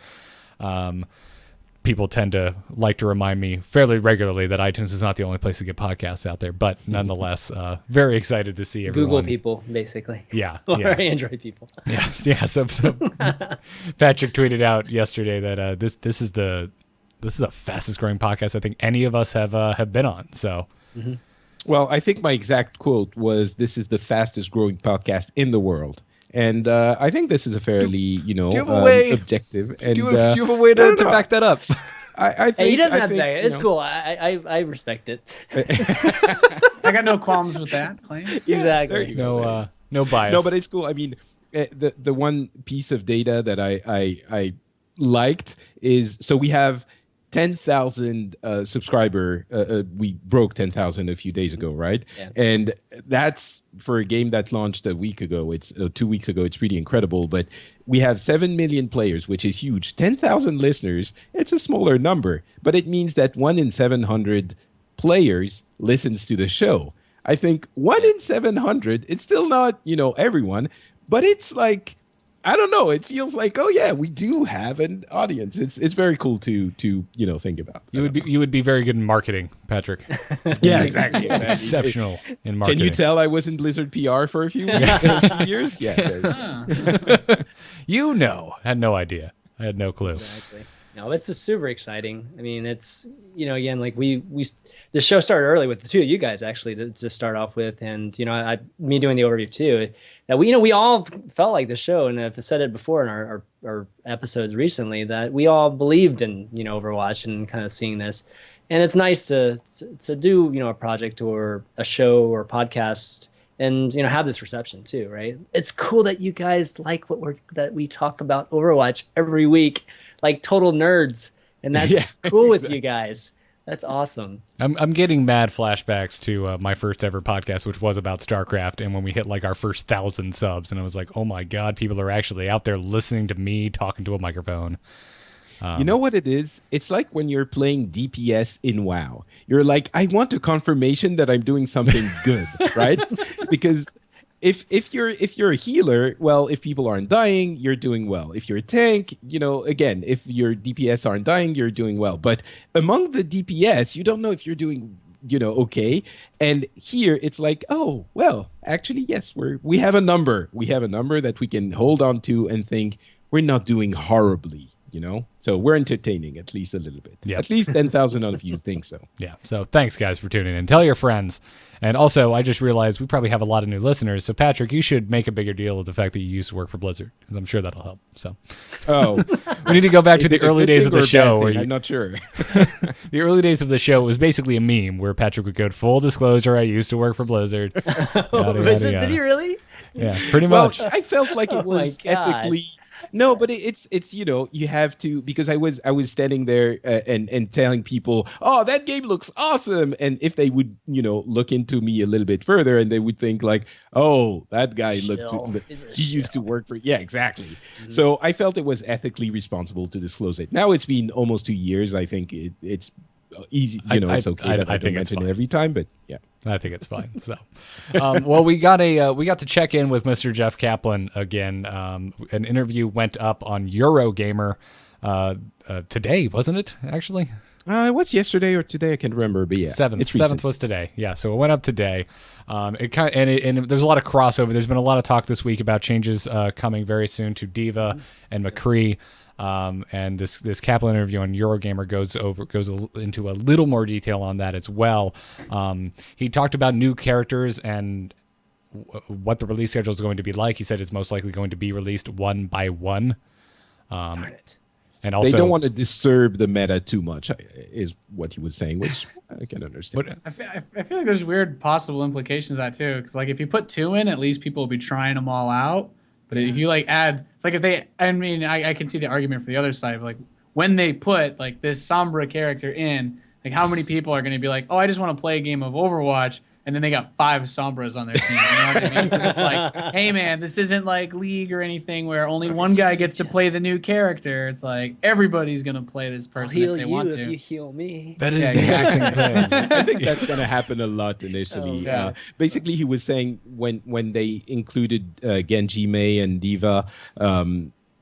People tend to like to remind me fairly regularly that iTunes is not the only place to get podcasts out there, but nonetheless, very excited to see everyone. Google people, basically. Yeah. Or Yeah. Android people. Yes. Yeah. So Patrick tweeted out yesterday that this is the fastest growing podcast I think any of us have been on. So. Mm-hmm. Well, I think my exact quote was, "This is the fastest growing podcast in the world." And I think this is a fairly, do you have a way, objective. And do you have a way to back that up? I think, Hey, he doesn't have think, to back it. It's you know, cool. I respect it. I got no qualms with that claim. Yeah, Exactly. there you go. No bias. No, but it's cool. I mean, the one piece of data that I liked is, so we have 10,000 subscriber. We broke 10,000 a few days ago, right? Yeah. And that's for a game that launched a week ago. It's 2 weeks ago. It's pretty incredible. But we have 7 million players, which is huge. 10,000 listeners. It's a smaller number, but it means that 1 in 700 players listens to the show. I think 1 in 700. It's still not, everyone, but it's like, I don't know. It feels like, oh yeah, we do have an audience. It's very cool to think about. You would be very good in marketing, Patrick. Yeah, exactly. Exceptional in marketing. Can you tell I was in Blizzard PR for a few years? Yeah. Had no idea. I had no clue. Exactly. No, it's just super exciting. I mean, it's, again, like the show started early with the two of you guys actually to start off with, and me doing the overview too. That we all felt like the show, and I've said it before in our episodes recently, that we all believed in Overwatch and kind of seeing this, and it's nice to do a project or a show or a podcast and have this reception too, right? It's cool that you guys like that we talk about Overwatch every week like total nerds, and that's cool with you guys. That's awesome. I'm getting mad flashbacks to my first ever podcast, which was about StarCraft, and when we hit like our first 1,000 subs, and I was like, oh my God, people are actually out there listening to me talking to a microphone. You know what it is? It's like when you're playing DPS in WoW. You're like, I want a confirmation that I'm doing something good, right? Because if you're a healer, well, if people aren't dying, you're doing well. If you're a tank, again, if your DPS aren't dying, you're doing well. But among the DPS, you don't know if you're doing, okay. And here it's like, oh, well, actually, yes, we have a number. We have a number that we can hold on to and think we're not doing horribly. So we're entertaining at least a little bit. Yeah. At least 10,000 of you think so. Yeah. So thanks, guys, for tuning in. Tell your friends. And also, I just realized we probably have a lot of new listeners. So, Patrick, you should make a bigger deal of the fact that you used to work for Blizzard, because I'm sure that'll help. So, we need to go back to the early days of the show. I'm not sure. The early days of the show was basically a meme where Patrick would go, full disclosure, I used to work for Blizzard. Did he really? Yeah, pretty much. Well, I felt like it was ethically. No, but it's you have to, because I was standing there and telling people, oh, that game looks awesome, and if they would look into me a little bit further, and they would think like, oh, that guy he used to work for, yeah, exactly. Mm-hmm. So I felt it was ethically responsible to disclose it. Now it's been almost 2 years. I think it's easy, it's okay that I don't mention it every time, but yeah. I think it's fine. So, well, we got to check in with Mr. Jeff Kaplan again. An interview went up on Eurogamer today, wasn't it? Actually, it was yesterday or today. I can't remember, but yeah, 7th was today. Yeah, so it went up today. And there's a lot of crossover. There's been a lot of talk this week about changes coming very soon to D.Va and McCree. And this Kaplan interview on Eurogamer goes into a little more detail on that as well. He talked about new characters and what the release schedule is going to be like. He said it's most likely going to be released one by one. Darn it. And also, they don't want to disturb the meta too much, is what he was saying, which I can understand. I feel like there's weird possible implications of that too, because like if you put 2 in, at least people will be trying them all out. But if you like add, it's like if they, I mean, I can see the argument for the other side. But like when they put like this Sombra character in, like how many people are going to be like, oh, I just want to play a game of Overwatch, and then they got 5 Sombras on their team. You know what I mean? 'Cause it's like, hey man, this isn't like League or anything where only one guy gets to play the new character. It's like everybody's going to play this I'll person heal if they you want if to. you heal me. That is the interesting thing. I think that's going to happen a lot initially. yeah. Basically, he was saying when they included Genji, Mei, and D.Va,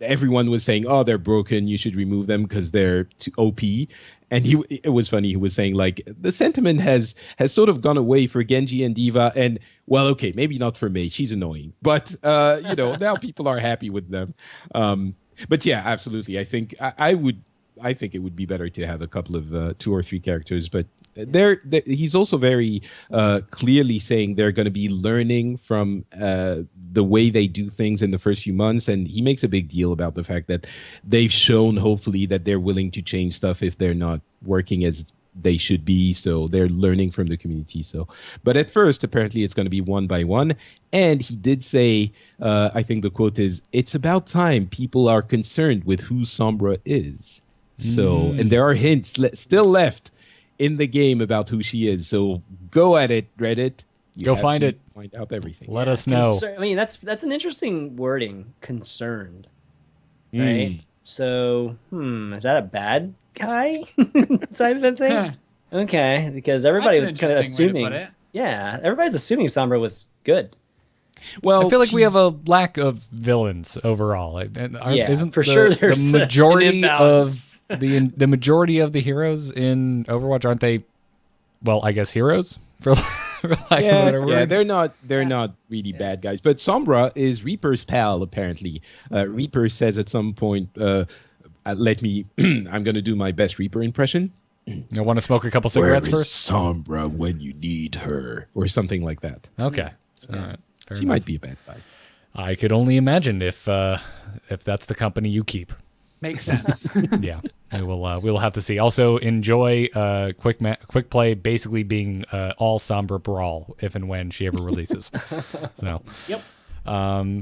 everyone was saying, "Oh, they're broken. You should remove them because they're too OP." And it was funny. He was saying like the sentiment has sort of gone away for Genji and D.Va, and well, okay, maybe not for Mei. She's annoying, but now people are happy with them. But yeah, absolutely. I think I think it would be better to have a couple of 2 or 3 characters, but he's also very clearly saying they're going to be learning from the way they do things in the first few months, and he makes a big deal about the fact that they've shown hopefully that they're willing to change stuff if they're not working as they should be, so they're learning from the community. So but at first apparently it's going to be one by one, and he did say I think the quote is, "It's about time people are concerned with who Sombra is." So and there are hints still left in the game about who she is, so go at it, Reddit. Go find it. Find out everything. Let us know. I mean, that's an interesting wording. Concerned, right? So, is that a bad guy type of thing? Okay, because everybody That's was an kind of interesting way to assuming. put it. Yeah, everybody's assuming Sombra was good. Well, I feel like we have she's- a lack of villains overall. Yeah, Isn't for sure the there's an majority imbalance. of the majority of the heroes in Overwatch, aren't they? Well, I guess heroes for lack of a better yeah, word. they're not really bad guys. But Sombra is Reaper's pal apparently. Reaper says at some point, "Let me. I'm going to do my best Reaper impression." You want to smoke a couple cigarettes Where is first? Sombra when you need her, or something like that. Okay, all right. Fair She enough. might be a bad guy. I could only imagine if that's the company you keep. Makes sense. Yeah, we'll have to see. Also, enjoy quick play basically being all Sombra brawl if and when she ever releases. So, Yep.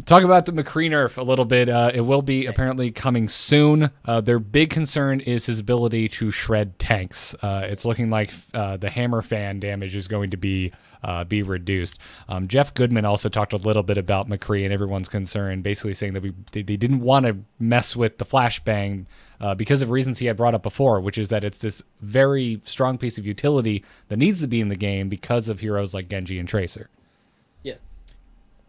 talk about the McCree nerf a little bit. It will be apparently coming soon. Their big concern is his ability to shred tanks. It's looking like the hammer fan damage is going to be reduced. Jeff Goodman also talked a little bit about McCree and everyone's concern, basically saying that they didn't want to mess with the flashbang because of reasons he had brought up before, which is that it's this very strong piece of utility that needs to be in the game because of heroes like Genji and Tracer. Yes.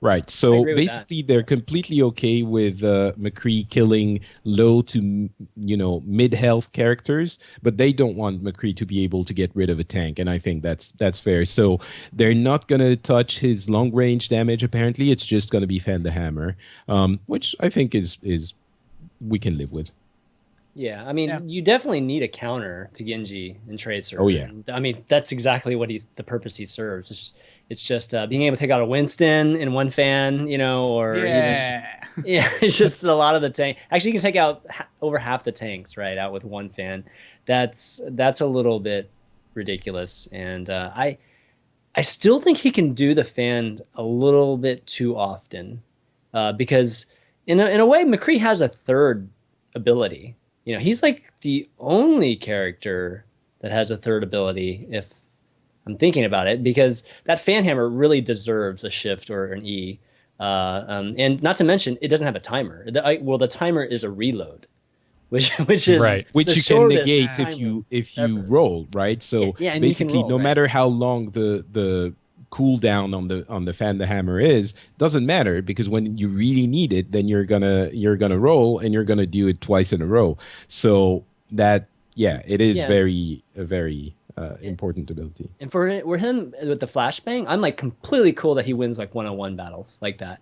Right. I So agree with basically, they're completely okay with McCree killing low to mid health characters, but they don't want McCree to be able to get rid of a tank, and I think that's fair. So they're not gonna touch his long range damage. Apparently, it's just gonna be Fan the Hammer, which I think is we can live with. Yeah, I mean, Yeah. you definitely need a counter to Genji and Tracer. Oh, yeah. And, I mean, that's exactly what the purpose he serves. It's just being able to take out a Winston in one fan, or Yeah. yeah, it's just a lot of the tank. Actually, you can take out over half the tanks out with one fan. That's a little bit ridiculous, and I still think he can do the fan a little bit too often, because in a way, McCree has a third ability. He's like the only character that has a third ability, if I'm thinking about it, because that fan hammer really deserves a shift or an E. And not to mention, it doesn't have a timer. The timer is a reload, which is Right. Which the you can shortest negate timer if you ever. roll, right? So Yeah, and you can basically, roll, no right. matter how long the cooldown on the Fan the Hammer is, doesn't matter, because when you really need it, then you're gonna roll, and you're gonna do it twice in a row. So that it is Yes. a very important ability. And for him with the flashbang, I'm like completely cool that he wins like one-on-one battles like that,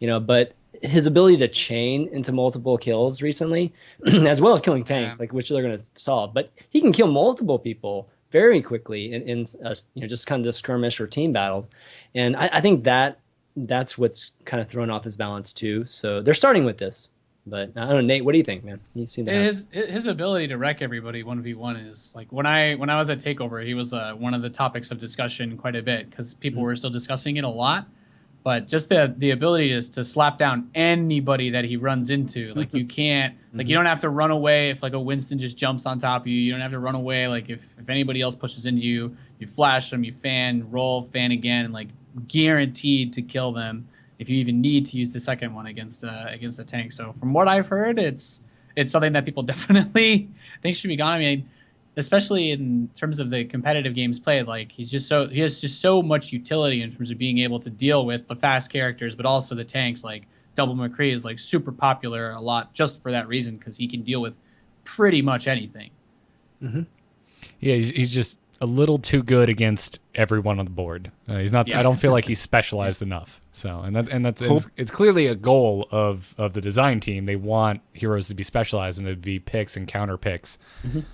But his ability to chain into multiple kills recently, as well as killing tanks, which they're going to solve, but he can kill multiple people very quickly in just kind of the skirmish or team battles, and I think that's what's kind of thrown off his balance too. So they're starting with this. But I don't know, Nate, what do you think, man? You seem to have... His ability to wreck everybody 1v1 is like when I was at Takeover, he was one of the topics of discussion quite a bit because people were still discussing it a lot. but just the ability to slap down anybody that he runs into. Like you can't, like you don't have to run away if like a Winston just jumps on top of you. You don't have to run away. Like if anybody else pushes into you, you flash them, you roll, fan again, and like guaranteed to kill them if you even need to use the second one against the tank. So from what I've heard, it's something that people definitely think should be gone. I mean, especially in terms of the competitive games played, like he has just so much utility in terms of being able to deal with the fast characters, but also the tanks. Like Double McCree is like super popular a lot just for that reason, because he can deal with pretty much anything. Yeah, he's just a little too good against everyone on the board. He's not. I don't feel like he's specialized enough. So, that's it's clearly a goal of the design team. They want heroes to be specialized and to be picks and counter picks.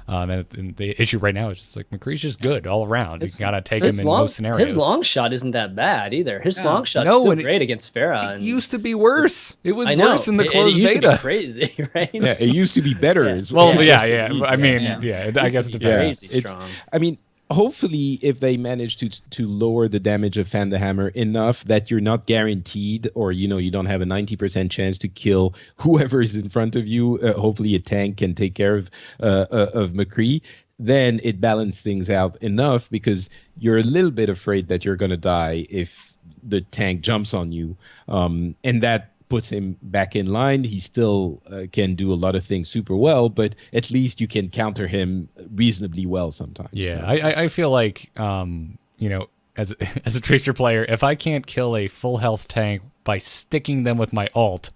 And the issue right now is just like McCree's just good all around. You gotta take him in most scenarios. His long shot isn't that bad either. His long shot's still great against Pharah. It used to be worse. It was worse in the it closed used beta. To be crazy, right? Yeah, it used to be better. As well. well. Yeah. I mean, I guess it depends. Crazy strong. I mean, hopefully, if they manage to lower the damage of Fan the Hammer enough that you're not guaranteed, or you don't have a 90% chance to kill whoever is in front of you. Hopefully, a tank can take care of McCree. Then it balances things out enough, because you're a little bit afraid that you're going to die if the tank jumps on you, and that puts him back in line. He still can do a lot of things super well, but at least you can counter him reasonably well sometimes. Yeah, so. I feel like as a Tracer player, if I can't kill a full health tank by sticking them with my ult,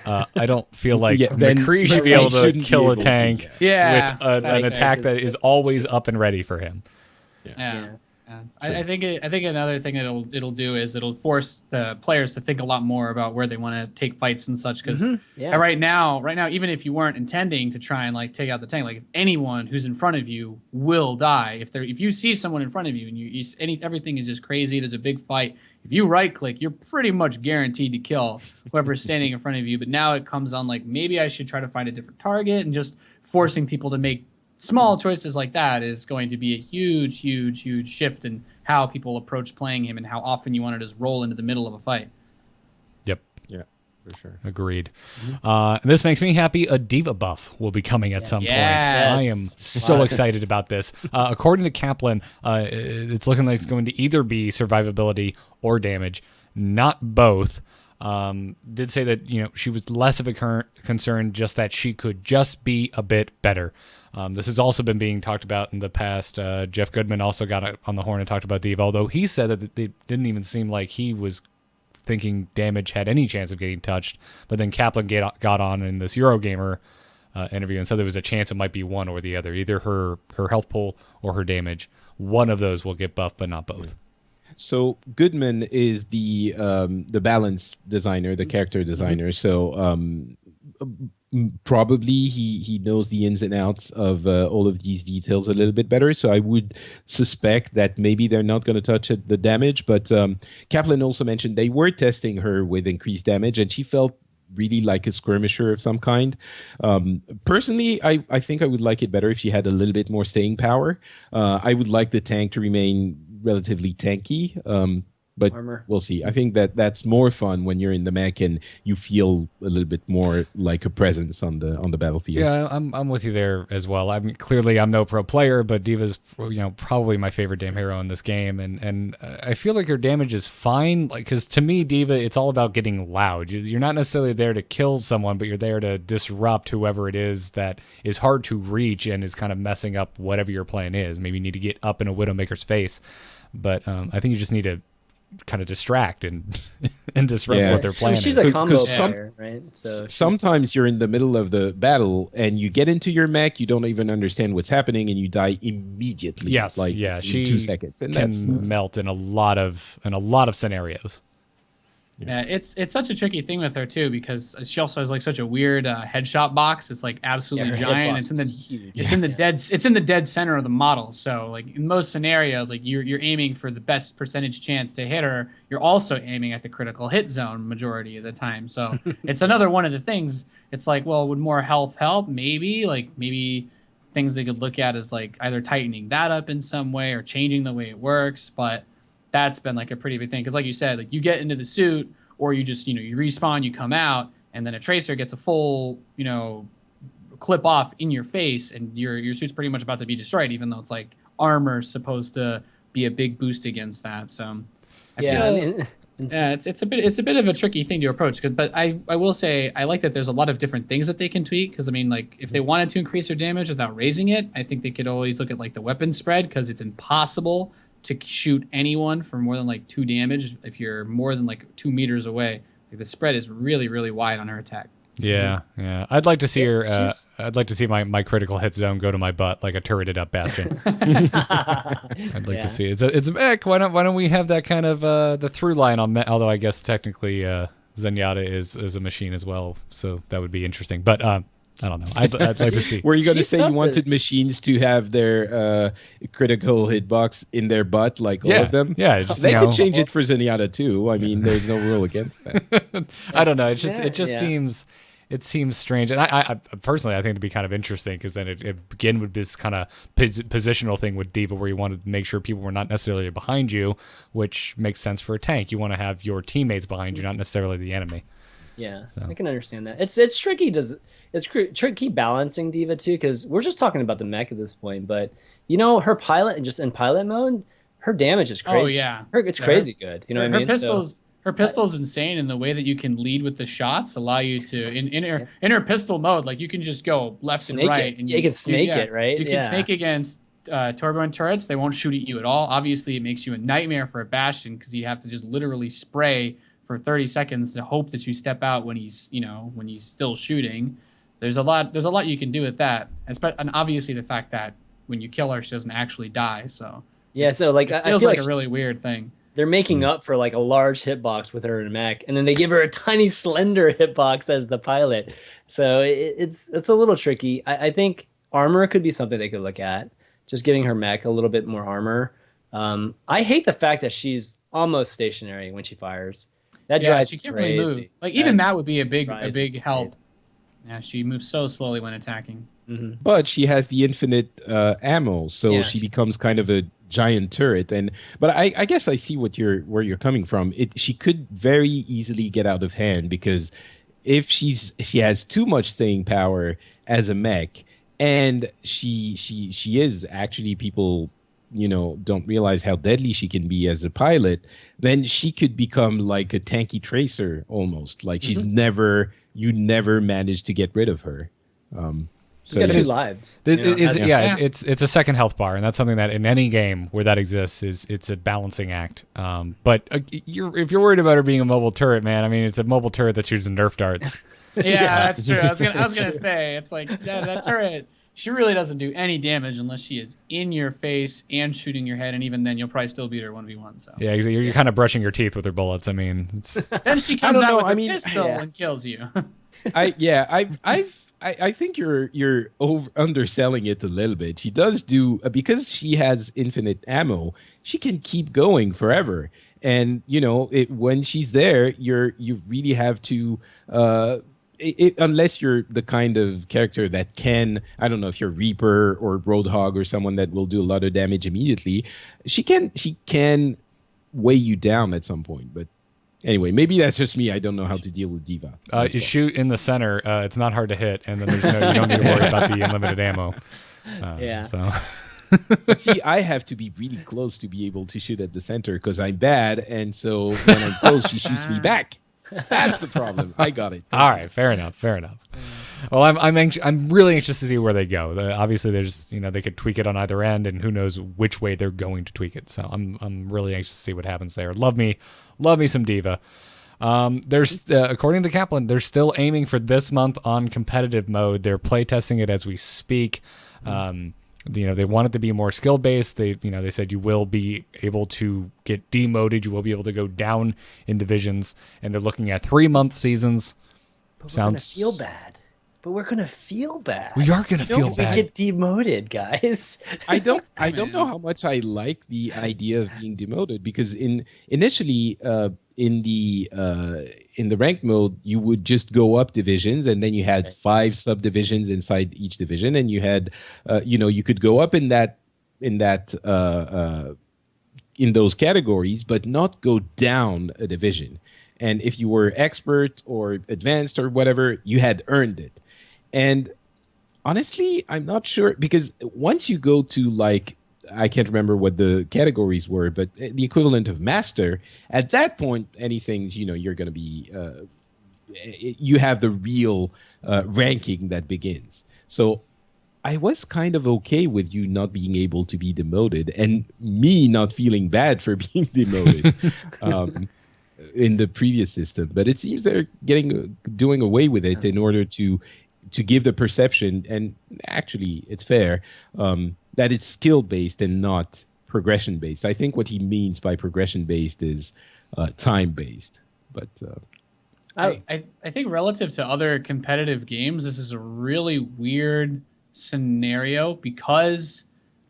I don't feel like McCree should be able to kill a tank with an attack that is always up and ready for him. Yeah. I think another thing it'll do is it'll force the players to think a lot more about where they want to take fights and such. Because right now, even if you weren't intending to try and like take out the tank, like if anyone who's in front of you will die. If you see someone in front of you and everything is just crazy, there's a big fight. If you right click, you're pretty much guaranteed to kill whoever's standing in front of you. But now it comes on like maybe I should try to find a different target, and just forcing people to make small choices like that is going to be a huge, huge, huge shift in how people approach playing him and how often you want to just roll into the middle of a fight. Yep. Yeah, for sure. Agreed. This makes me happy. A D.Va buff will be coming at some point. I am so excited about this. According to Kaplan, it's looking like it's going to either be survivability or damage, not both. Did say that she was less of a concern, just that she could just be a bit better. This has also been being talked about in the past. Jeff Goodman also got on the horn and talked about D.Va, although he said that it didn't even seem like he was thinking damage had any chance of getting touched. But then Kaplan got on in this Eurogamer interview and said there was a chance it might be one or the other, either her health pool or her damage. One of those will get buffed, but not both. So Goodman is the balance designer, the character designer. So probably he knows the ins and outs of all of these details a little bit better. So I would suspect that maybe they're not going to touch the damage. But Kaplan also mentioned they were testing her with increased damage, and she felt really like a skirmisher of some kind. Personally, I think I would like it better if she had a little bit more staying power. I would like the tank to remain relatively tanky, but we'll see. I think that's more fun when you're in the mech and you feel a little bit more like a presence on the battlefield. Yeah, I'm with you there as well. I mean, clearly I'm no pro player, but D.Va's probably my favorite damn hero in this game, and I feel like her damage is fine. Like, because to me, D.Va, it's all about getting loud. You're not necessarily there to kill someone, but you're there to disrupt whoever it is that is hard to reach and is kind of messing up whatever your plan is. Maybe you need to get up in a Widowmaker's face, but I think you just need to kind of distract and disrupt what they're playing. She's a combo player, right? So sometimes you're in the middle of the battle and you get into your mech, you don't even understand what's happening, and you die immediately. Yes, in 2 seconds, and can melt in a lot of scenarios. Yeah, it's such a tricky thing with her too, because she also has like such a weird headshot box. It's like absolutely giant. It's in the dead center of the model. So like in most scenarios, like you're aiming for the best percentage chance to hit her. You're also aiming at the critical hit zone majority of the time. So it's another one of the things. It's like, well, would more health help? Maybe things they could look at is like either tightening that up in some way or changing the way it works. But that's been like a pretty big thing. Because like you said, like you get into the suit, or you just you respawn, you come out, and then a tracer gets a full clip off in your face, and your suit's pretty much about to be destroyed, even though it's like armor supposed to be a big boost against that. So I feel, yeah, it's a bit of a tricky thing to approach. But I will say I like that there's a lot of different things that they can tweak. Because I mean, like if they wanted to increase their damage without raising it, I think they could always look at like the weapon spread, because it's impossible to shoot anyone for more than like 2 damage if you're more than like 2 meters away. Like the spread is really, really wide on her attack. Yeah, yeah. I'd like to see her. I'd like to see my critical hit zone go to my butt like a turreted up bastion. I'd like to see it. It's a mech. Why don't we have that kind of the through line on mech? Although I guess technically Zenyatta is a machine as well, so that would be interesting. But I don't know. I'd like to see. Were you going to say you wanted machines to have their critical hitbox in their butt, like all of them? Yeah, just, they could change it for Zenyatta too. I mean, there's no rule against that. I don't know. It just seems. It seems strange, and I personally I think it'd be kind of interesting, because then it begin with this kind of positional thing with D.Va, where you wanted to make sure people were not necessarily behind you, which makes sense for a tank. You want to have your teammates behind you, not necessarily the enemy. Yeah, so. I can understand that. It's tricky. It's tricky balancing D.Va too, because we're just talking about the mech at this point. But her pilot, and just in pilot mode, her damage is crazy. Oh yeah, it's crazy good. You know what I mean? Her pistol's insane, and the way that you can lead with the shots allow you to in her pistol mode, like you can just go left and right, and you can snake it, right? You can snake against turbo and turrets. They won't shoot at you at all. Obviously, it makes you a nightmare for a bastion, because you have to just literally spray for 30 seconds to hope that you step out when he's still shooting. There's a lot you can do with that, and obviously the fact that when you kill her, she doesn't actually die. So so like it feels like a really weird thing. They're making up for like a large hitbox with her in a mech, and then they give her a tiny slender hitbox as the pilot. So it's a little tricky. I think armor could be something they could look at, just giving her mech a little bit more armor. I hate the fact that she's almost stationary when she fires. That drives she can't really move. Like even that would be a big help. Yeah, she moves so slowly when attacking. Mm-hmm. But she has the infinite ammo, so she becomes kind of a giant turret. But I guess I see where you're coming from. She could very easily get out of hand, because if she has too much staying power as a mech, and she is actually, people don't realize how deadly she can be as a pilot, then she could become like a tanky tracer almost. Like you never manage to get rid of her. She's got 2 lives. It's a second health bar, and that's something that in any game where that exists it's a balancing act. But if you're worried about her being a mobile turret, man, I mean, it's a mobile turret that shoots Nerf darts. Yeah, that's true. I was gonna say, it's like that turret. She really doesn't do any damage unless she is in your face and shooting your head, and even then, you'll probably still beat her 1v1. So yeah, you're kind of brushing your teeth with her bullets. I mean, then she comes out with a pistol and kills you. I think you're underselling it a little bit. She does do, because she has infinite ammo, she can keep going forever. And when she's there, you really have to unless you're the kind of character that can, I don't know if you're Reaper or Roadhog or someone that will do a lot of damage immediately, she can weigh you down at some point. But anyway, maybe that's just me. I don't know how to deal with D.Va. You shoot in the center. It's not hard to hit, and then you don't need to worry about the unlimited ammo. So. But see, I have to be really close to be able to shoot at the center, because I'm bad, and so when I'm close, she shoots me back. That's the problem. I got it. All right, fair enough. Well, I'm really anxious to see where they go. Obviously, there's they could tweak it on either end, and who knows which way they're going to tweak it. So I'm really anxious to see what happens there. Love me some D.Va. There's according to Kaplan, they're still aiming for this month on competitive mode. They're playtesting it as we speak. They want it to be more skill based. They said you will be able to get demoted. You will be able to go down in divisions, and they're looking at 3-month seasons. But we're gonna feel bad. We are gonna feel bad. Get demoted, guys. I don't know how much I like the idea of being demoted, because initially in the ranked mode, you would just go up divisions, and then you had 5 subdivisions inside each division, and you had you could go up in that in those categories, but not go down a division. And if you were expert or advanced or whatever, you had earned it. And honestly, I'm not sure, because once you go to like, I can't remember what the categories were, but the equivalent of master, at that point, anything, you're going to be, you have the real ranking that begins. So I was kind of okay with you not being able to be demoted and me not feeling bad for being demoted in the previous system. But it seems they're doing away with it in order to give the perception, and actually it's fair, that it's skill-based and not progression-based. I think what he means by progression-based is time-based. But I think relative to other competitive games, this is a really weird scenario, because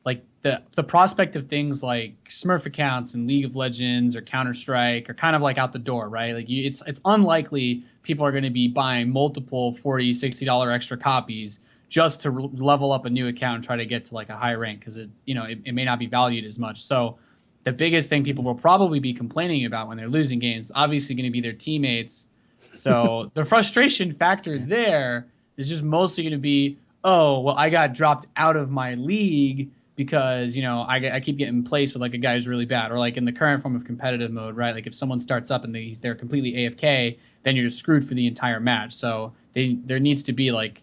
like the prospect of things like Smurf accounts and League of Legends or Counter-Strike are kind of like out the door, right? Like it's unlikely people are going to be buying multiple $40, $60 extra copies just to level up a new account and try to get to like a high rank, because it may not be valued as much. So the biggest thing people will probably be complaining about when they're losing games is obviously going to be their teammates. So the frustration factor there is just mostly going to be, oh, well, I got dropped out of my league because, I keep getting placed with like a guy who's really bad. Or like in the current form of competitive mode, right? Like if someone starts up and they're completely AFK, then you're just screwed for the entire match. So there needs to be like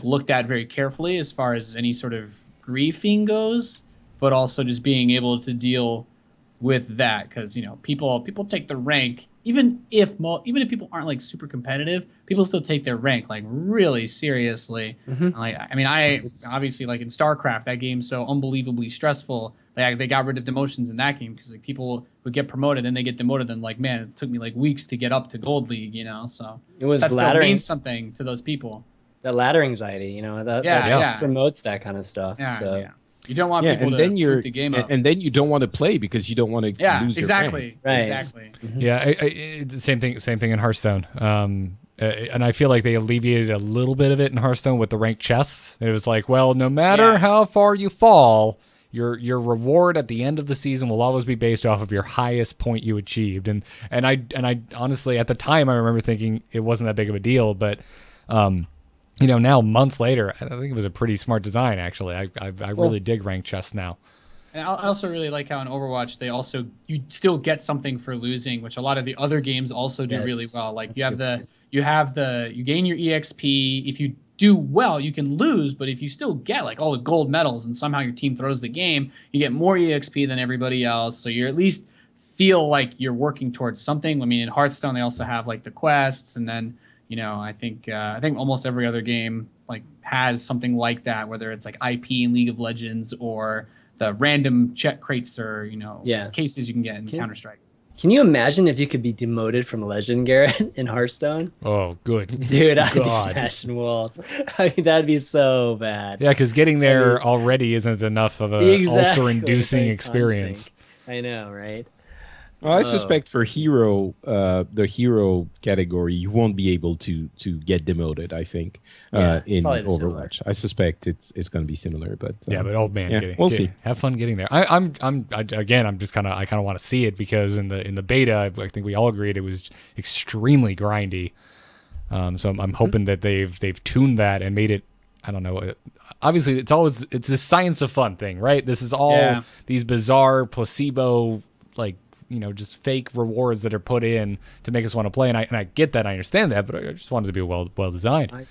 looked at very carefully as far as any sort of griefing goes, but also just being able to deal with that, because people take the rank, even if people aren't like super competitive, people still take their rank like really seriously. Like obviously like in StarCraft, that game's so unbelievably stressful. They got rid of demotions in that game because like people would get promoted, then they get demoted, and like, man, it took me like weeks to get up to Gold League, so it was that still means something to those people. That ladder anxiety, that just promotes that kind of stuff. Yeah. You don't want people and to then boot the game up. And then you don't want to play because you don't want to lose your rank. Right. Exactly. Yeah, same thing in Hearthstone. And I feel like they alleviated a little bit of it in Hearthstone with the ranked chests. It was like, well, no matter how far you fall, your reward at the end of the season will always be based off of your highest point you achieved. And I honestly, at the time, I remember thinking it wasn't that big of a deal, but now months later, I think it was a pretty smart design. Actually, I really dig ranked chests now. And I also really like how in Overwatch you still get something for losing, which a lot of the other games also do really well. Like you gain your EXP. If you do well, you can lose, but if you still get like all the gold medals and somehow your team throws the game, you get more EXP than everybody else. So you at least feel like you're working towards something. I mean, in Hearthstone, they also have like the quests, and then I think almost every other game like has something like that, whether it's like IP in League of Legends or the random check crates or cases you can get in Counter-Strike. Can you imagine if you could be demoted from Legend, Garrett, in Hearthstone? Oh, good. Dude, I'd be smashing walls. I mean, that'd be so bad. Yeah, because getting there already isn't enough of a ulcer-inducing experience. I know, right? Well, I suspect for the hero category, you won't be able to get demoted. I think in Overwatch, I suspect it's going to be similar. But old man, we'll see. Have fun getting there. I'm just kind of want to see it, because in the beta, I think we all agreed it was extremely grindy. So I'm hoping that they've tuned that and made it. I don't know. Obviously, it's the science of fun thing, right? This is all these bizarre placebo just fake rewards that are put in to make us want to play, and I get that, I understand that, but I just wanted to be well designed.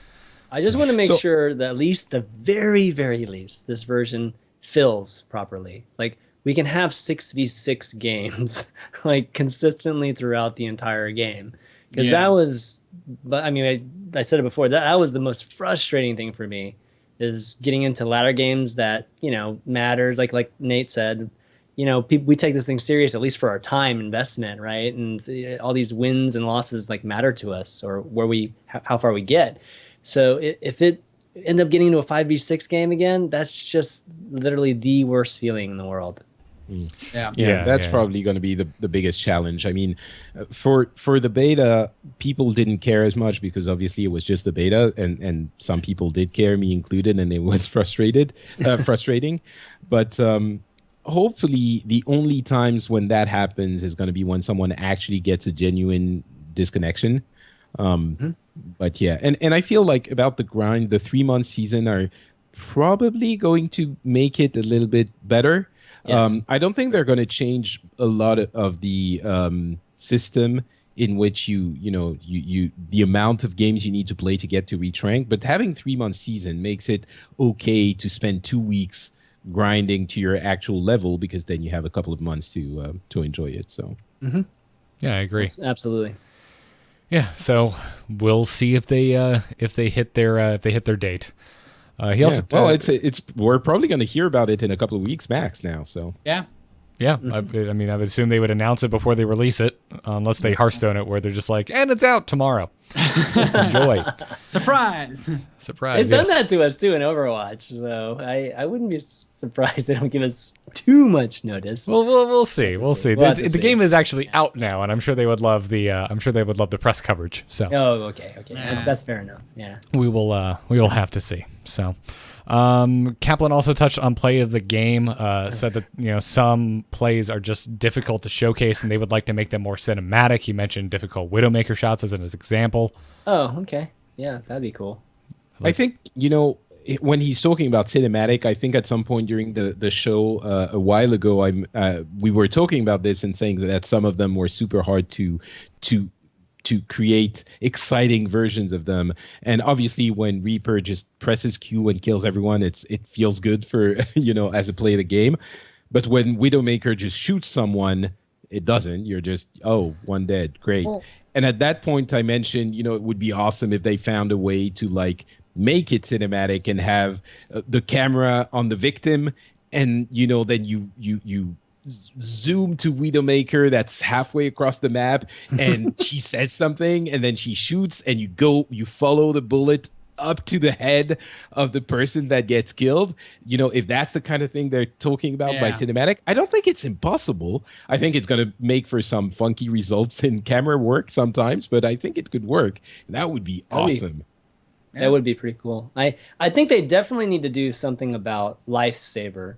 I just want to make sure that at least the very, very least this version fills properly. Like we can have 6v6 games like consistently throughout the entire game, because that was. But I mean, I said it before, that was the most frustrating thing for me, is getting into ladder games that matters. Like Nate said. We take this thing serious, at least for our time investment, right? And all these wins and losses matter to us, or how far we get. So if it end up getting into a 5v6 game again, that's just literally the worst feeling in the world. Yeah, that's probably going to be the biggest challenge. I mean, for the beta, people didn't care as much because obviously it was just the beta, and some people did care, me included, and it was frustrating. But hopefully the only times when that happens is going to be when someone actually gets a genuine disconnection. But yeah, and I feel like about the grind, the 3 month season are probably going to make it a little bit better. Yes. I don't think they're going to change a lot of the system in which you the amount of games you need to play to get to reach rank. But having 3 month season makes it okay to spend 2 weeks grinding to your actual level, because then you have a couple of months to enjoy it. So Yeah, I agree. Absolutely. Yeah, so we'll see if they hit their date. He also it's we're probably going to hear about it in a couple of weeks max now. So Yeah. Yeah, I mean, I would assume they would announce it before they release it, unless they Hearthstone it, where they're just like, and it's out tomorrow. Enjoy. Surprise. Surprise. They've done Yes. that to us too in Overwatch, so I wouldn't be surprised they don't give us too much notice. Well, we'll see. We'll see. We'll have The, to the see. game is actually out now, and I'm sure they would love the press coverage. So Oh, okay. Yeah. That's fair enough. Yeah. we will have to see. So Kaplan also touched on play of the game, said that some plays are just difficult to showcase and they would like to make them more cinematic. He mentioned difficult Widowmaker shots as an example. Oh, okay. Yeah, that'd be cool. I think, when he's talking about cinematic, I think at some point during the show a while ago, we were talking about this and saying that some of them were super hard to create exciting versions of them. And obviously when Reaper just presses Q and kills everyone, it feels good for, as a play of the game. But when Widowmaker just shoots someone, it doesn't. You're just, one dead. Great. Well, and at that point I mentioned, it would be awesome if they found a way to make it cinematic and have the camera on the victim, and then you zoom to Widowmaker that's halfway across the map, and she says something, and then she shoots, and you follow the bullet up to the head of the person that gets killed. If that's the kind of thing they're talking about by Yeah. cinematic, I don't think it's impossible. I think it's going to make for some funky results in camera work sometimes, but I think it could work. That would be awesome. That would be pretty cool. I think they definitely need to do something about Lifesaver.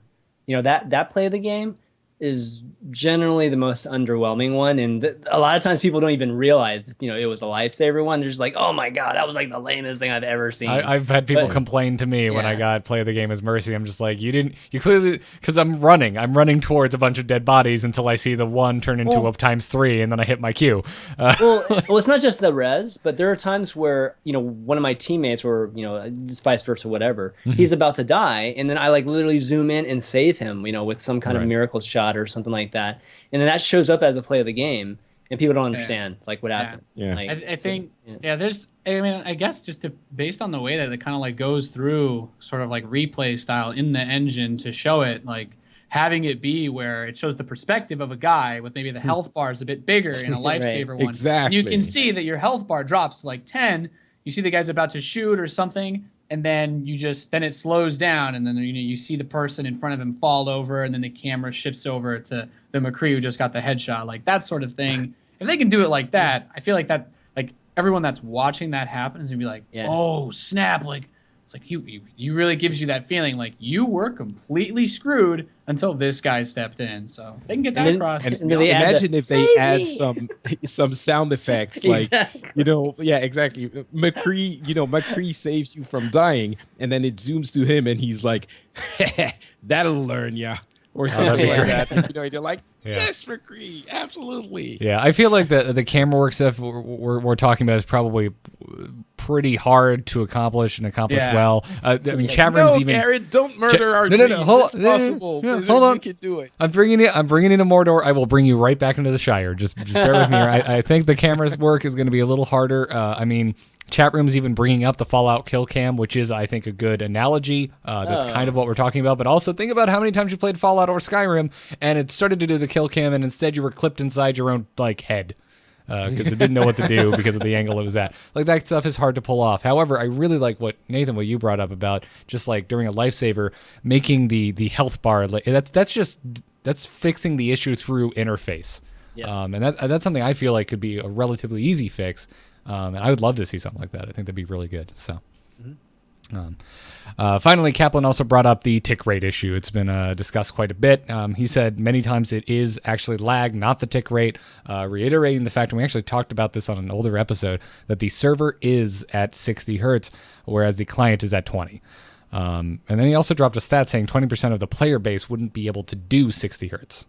That play of the game is generally the most underwhelming one, and a lot of times people don't even realize it was a Lifesaver one. They're just like, oh my god, that was like the lamest thing I've ever seen. I've had people complain to me when I got play of the game as Mercy. I'm just like, you clearly, because I'm running towards a bunch of dead bodies until I see the one turn into a ×3, and then I hit my Q. well, it's not just the res, but there are times where one of my teammates, or just vice versa, whatever, he's about to die, and then I literally zoom in and save him, with some kind of miracle shot or something like that, and then that shows up as a play of the game, and people don't understand what happened. Yeah. I think there's, I guess just based on the way that it kind of goes through sort of replay style in the engine to show it, having it be where it shows the perspective of a guy with maybe the health bar is a bit bigger in a lifesaver one. Exactly. And you can see that your health bar drops to 10. You see the guy's about to shoot or something, and then then it slows down, and then you see the person in front of him fall over, and then the camera shifts over to the McCree who just got the headshot, that sort of thing. If they can do it like that, I feel like that, everyone that's watching that happen is gonna be like, oh snap! It's you really gives you that feeling you were completely screwed until this guy stepped in. So if they can get that across. And they add imagine if they "Save add me." some sound effects, Exactly. exactly. McCree saves you from dying, and then it zooms to him, and he's like, "That'll learn ya," or something like that. And you're like, "Yes, McCree, absolutely." Yeah, I feel like the camera work stuff we're talking about is probably pretty hard to accomplish well. Chat rooms even. Garrett, don't murder our No, dreams. hold It's possible. yeah, Blizzard, hold on. You can do it. I'm bringing it into Mordor. I will bring you right back into the Shire. Just bear with me. I think the camera's work is going to be a little harder. Chat rooms even bringing up the Fallout kill cam, which is, I think, a good analogy. That's kind of what we're talking about. But also think about how many times you played Fallout or Skyrim and it started to do the kill cam, and instead you were clipped inside your own head because it didn't know what to do because of the angle it was at. That stuff is hard to pull off. However, I really like what you brought up about just during a lifesaver, making the health bar. That's fixing the issue through interface. Yes. And that's something I feel like could be a relatively easy fix. And I would love to see something like that. I think that'd be really good. So, Finally, Kaplan also brought up the tick rate issue. It's been discussed quite a bit. He said many times it is actually lag, not the tick rate, reiterating the fact, and we actually talked about this on an older episode, that the server is at 60 hertz, whereas the client is at 20. And then he also dropped a stat saying 20% of the player base wouldn't be able to do 60 hertz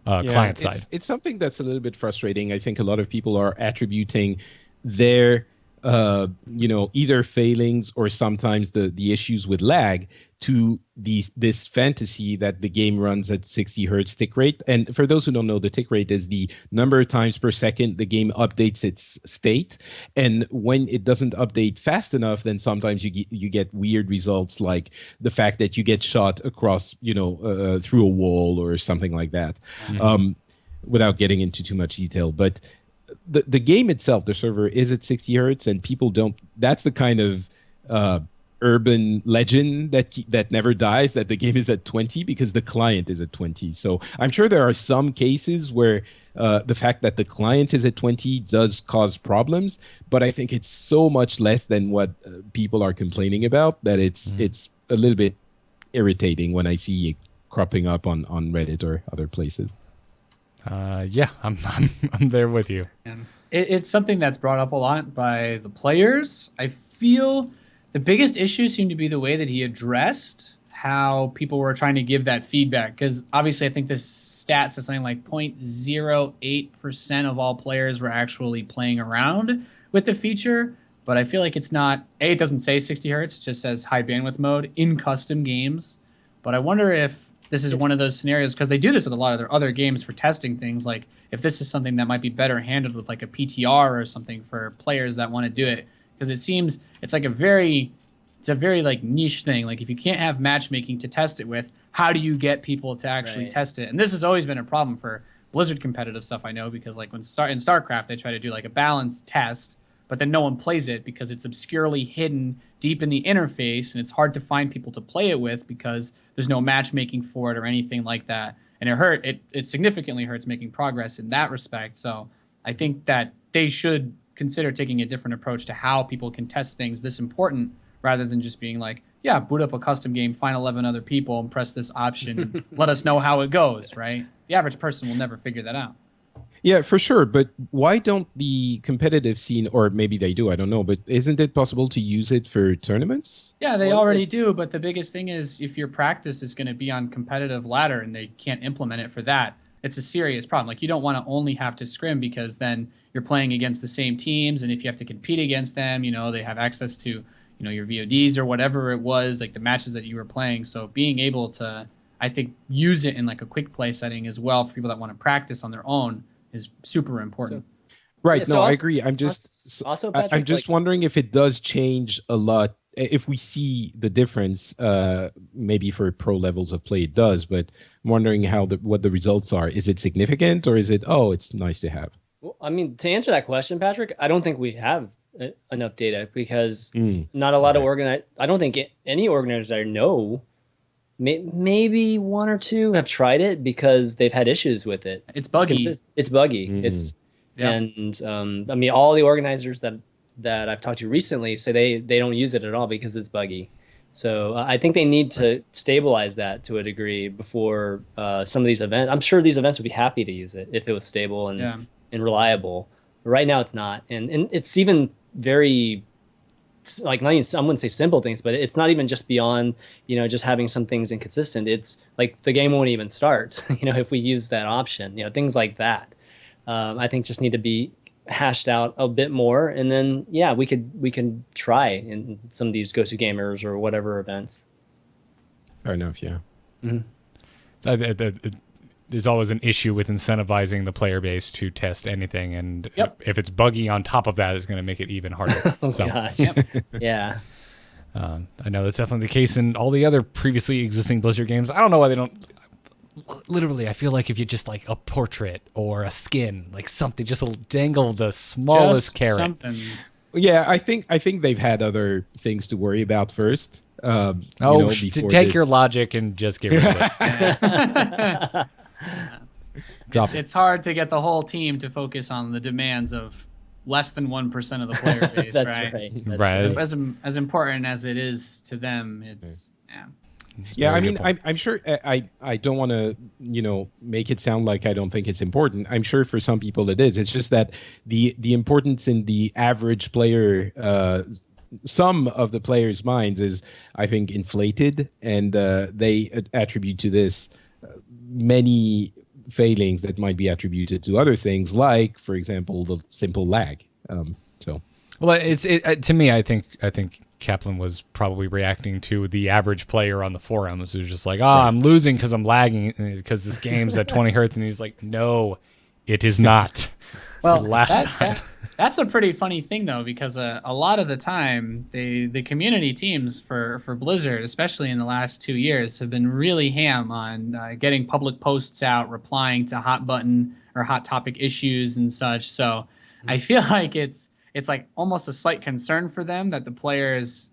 client side. It's something that's a little bit frustrating. I think a lot of people are attributing their either failings or sometimes the issues with lag to this fantasy that the game runs at 60 hertz tick rate. And for those who don't know, the tick rate is the number of times per second the game updates its state. And when it doesn't update fast enough, then sometimes you get weird results, like the fact that you get shot across, through a wall or something like that, without getting into too much detail. But the game itself, the server is at 60 hertz, and people don't. That's the kind of urban legend that never dies, that the game is at 20 because the client is at 20. So I'm sure there are some cases where the fact that the client is at 20 does cause problems, but I think it's so much less than what people are complaining about that it's a little bit irritating when I see it cropping up on Reddit or other places. Yeah, I'm there with you. It's something that's brought up a lot by the players. I feel the biggest issue seemed to be the way that he addressed how people were trying to give that feedback. Because obviously, I think this stat says something like 0.08% of all players were actually playing around with the feature. But I feel like it's not. It doesn't say 60 hertz. It just says high bandwidth mode in custom games. But I wonder if this is one of those scenarios, because they do this with a lot of their other games for testing things, like if this is something that might be better handled with like a PTR or something for players that want to do it, because it seems it's a very like niche thing. Like if you can't have matchmaking to test it with, how do you get people to actually test it? And this has always been a problem for Blizzard competitive stuff, I know, because like in StarCraft they try to do like a balanced test, but then no one plays it because it's obscurely hidden deep in the interface, and it's hard to find people to play it with because there's no matchmaking for it or anything like that. And it significantly hurts making progress in that respect. So I think that they should consider taking a different approach to how people can test things this important, rather than just being like, yeah, boot up a custom game, find 11 other people, and press this option, and let us know how it goes, right? The average person will never figure that out. Yeah, for sure. But why don't the competitive scene, or maybe they do, I don't know, but isn't it possible to use it for tournaments? Yeah, they already do. But the biggest thing is if your practice is going to be on competitive ladder and they can't implement it for that, it's a serious problem. Like you don't want to only have to scrim, because then you're playing against the same teams. And if you have to compete against them, they have access to, your VODs or whatever it was, like the matches that you were playing. So being able to, I think, use it in like a quick play setting as well for people that want to practice on their own is super important. Right. Yeah, so no, also, I agree. I'm just Patrick, I'm just wondering if it does change a lot. If we see the difference, maybe for pro levels of play, it does. But I'm wondering what the results are. Is it significant, or is it, it's nice to have? Well, I mean, to answer that question, Patrick, I don't think we have enough data, because not a lot of I don't think any organizers I know, maybe one or two, have tried it because they've had issues with it. It's buggy. It's buggy. Mm-hmm. And I mean, all the organizers that I've talked to recently say they don't use it at all because it's buggy. So I think they need to stabilize that to a degree before some of these events. I'm sure these events would be happy to use it if it was stable and reliable. But right now it's not, and it's even very, like, not even, I wouldn't say simple things, but it's not even just beyond, just having some things inconsistent. It's like the game won't even start, if we use that option, things like that. I think just need to be hashed out a bit more, and then we can try in some of these Go-To Gamers or whatever events. Fair enough. Yeah. Mm-hmm. There's always an issue with incentivizing the player base to test anything, and if it's buggy on top of that, it's going to make it even harder. Gosh. Yeah. I know that's definitely the case in all the other previously existing Blizzard games. I don't know why they don't. Literally, I feel like if you just like a portrait or a skin, like something, just dangle the smallest carrot. Something. Yeah, I think they've had other things to worry about first. Take your logic and just get rid of it. It's hard to get the whole team to focus on the demands of less than 1% of the player base, That's right? right. That's Right. As important as it is to them, it's Yeah, Very I good mean, point. I'm sure I don't want to, make it sound like I don't think it's important. I'm sure for some people it is. It's just that the importance in the average player, some of the players' minds is, I think, inflated, and they attribute to this many failings that might be attributed to other things, like, for example, the simple lag. So. Well, to me. I think Kaplan was probably reacting to the average player on the forums who's just like, I'm losing because I'm lagging because this game's at 20 hertz, and he's like, no, it is not. well. For the last time. That's a pretty funny thing though, because a lot of the time, the community teams for Blizzard, especially in the last 2 years, have been really ham on getting public posts out, replying to hot button or hot topic issues and such. So I feel like it's like almost a slight concern for them that the players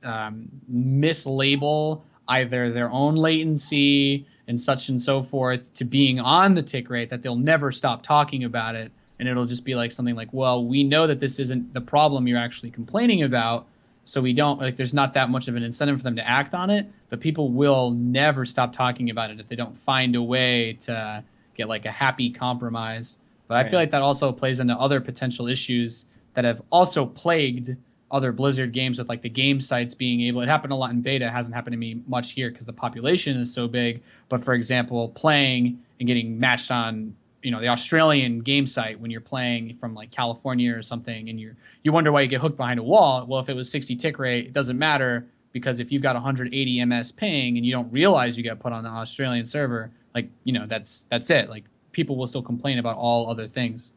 mislabel either their own latency and such and so forth to being on the tick rate, that they'll never stop talking about it. And it'll just be like something like, well, we know that this isn't the problem you're actually complaining about, so we don't, like, there's not that much of an incentive for them to act on it, but people will never stop talking about it if they don't find a way to get like a happy compromise. But I feel like that also plays into other potential issues that have also plagued other Blizzard games, with like the game sites being able, it happened a lot in beta, it hasn't happened to me much here because the population is so big, but for example, playing and getting matched on the Australian game site when you're playing from like California or something, and you wonder why you get hooked behind a wall. Well, if it was 60 tick rate, it doesn't matter, because if you've got 180 ms ping and you don't realize you got put on an Australian server, like, that's it. Like, people will still complain about all other things.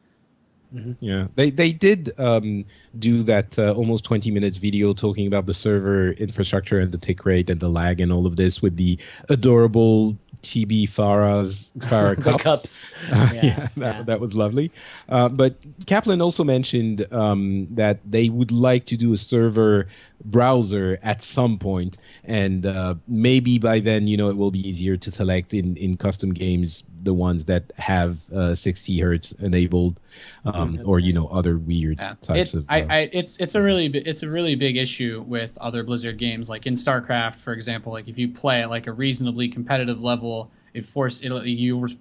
Yeah, they did do that almost 20 minutes video talking about the server infrastructure and the tick rate and the lag and all of this, with the adorable TB Farah The cups. cups. That was lovely. But Kaplan also mentioned that they would like to do a server browser at some point, and maybe by then, it will be easier to select in custom games the ones that have 60 hertz enabled, or other weird types of. It's a really big issue with other Blizzard games, like in StarCraft, for example. Like, if you play at like a reasonably competitive level, you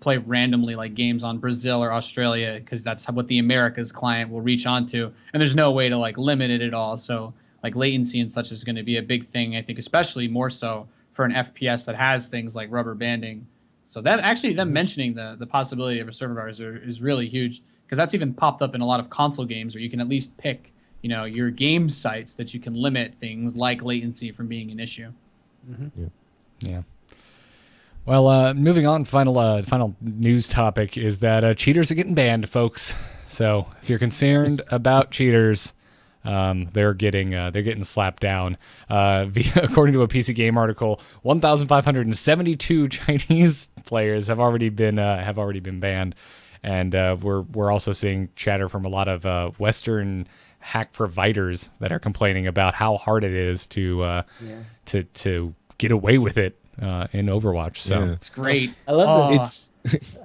play randomly, like games on Brazil or Australia, because that's what the Americas client will reach onto, and there's no way to like limit it at all. So like latency and such is going to be a big thing, I think, especially more so for an FPS that has things like rubber banding. So that actually, them mentioning the possibility of a server browser is really huge, because that's even popped up in a lot of console games where you can at least pick, your game sites that you can limit things like latency from being an issue. Yeah. Well, moving on, final news topic is that cheaters are getting banned, folks. So if you're concerned about cheaters, they're getting slapped down. According to a PC Game article, 1,572 Chinese players have already been banned, and we're also seeing chatter from a lot of Western hack providers that are complaining about how hard it is to get away with it in Overwatch. So It's great. I love this.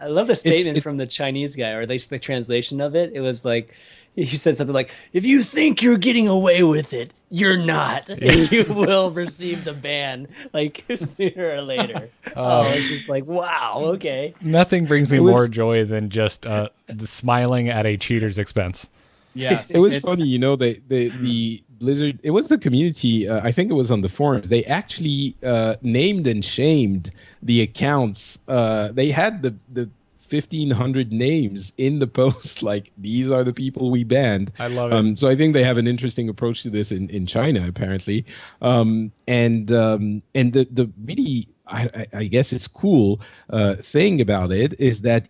I love the statement from the Chinese guy, or at least the translation of it. It was like, he said something like, "If you think you're getting away with it, you're not. And you will receive the ban, like, sooner or later." It's just like, wow, okay. Nothing brings me more joy than just the smiling at a cheater's expense. Yes, it was funny, the Blizzard, it was the community, I think it was on the forums, they actually named and shamed the accounts. They had the 1,500 names in the post, like, these are the people we banned. I love it. So I think they have an interesting approach to this in China, apparently. And the really, I guess it's cool thing about it is that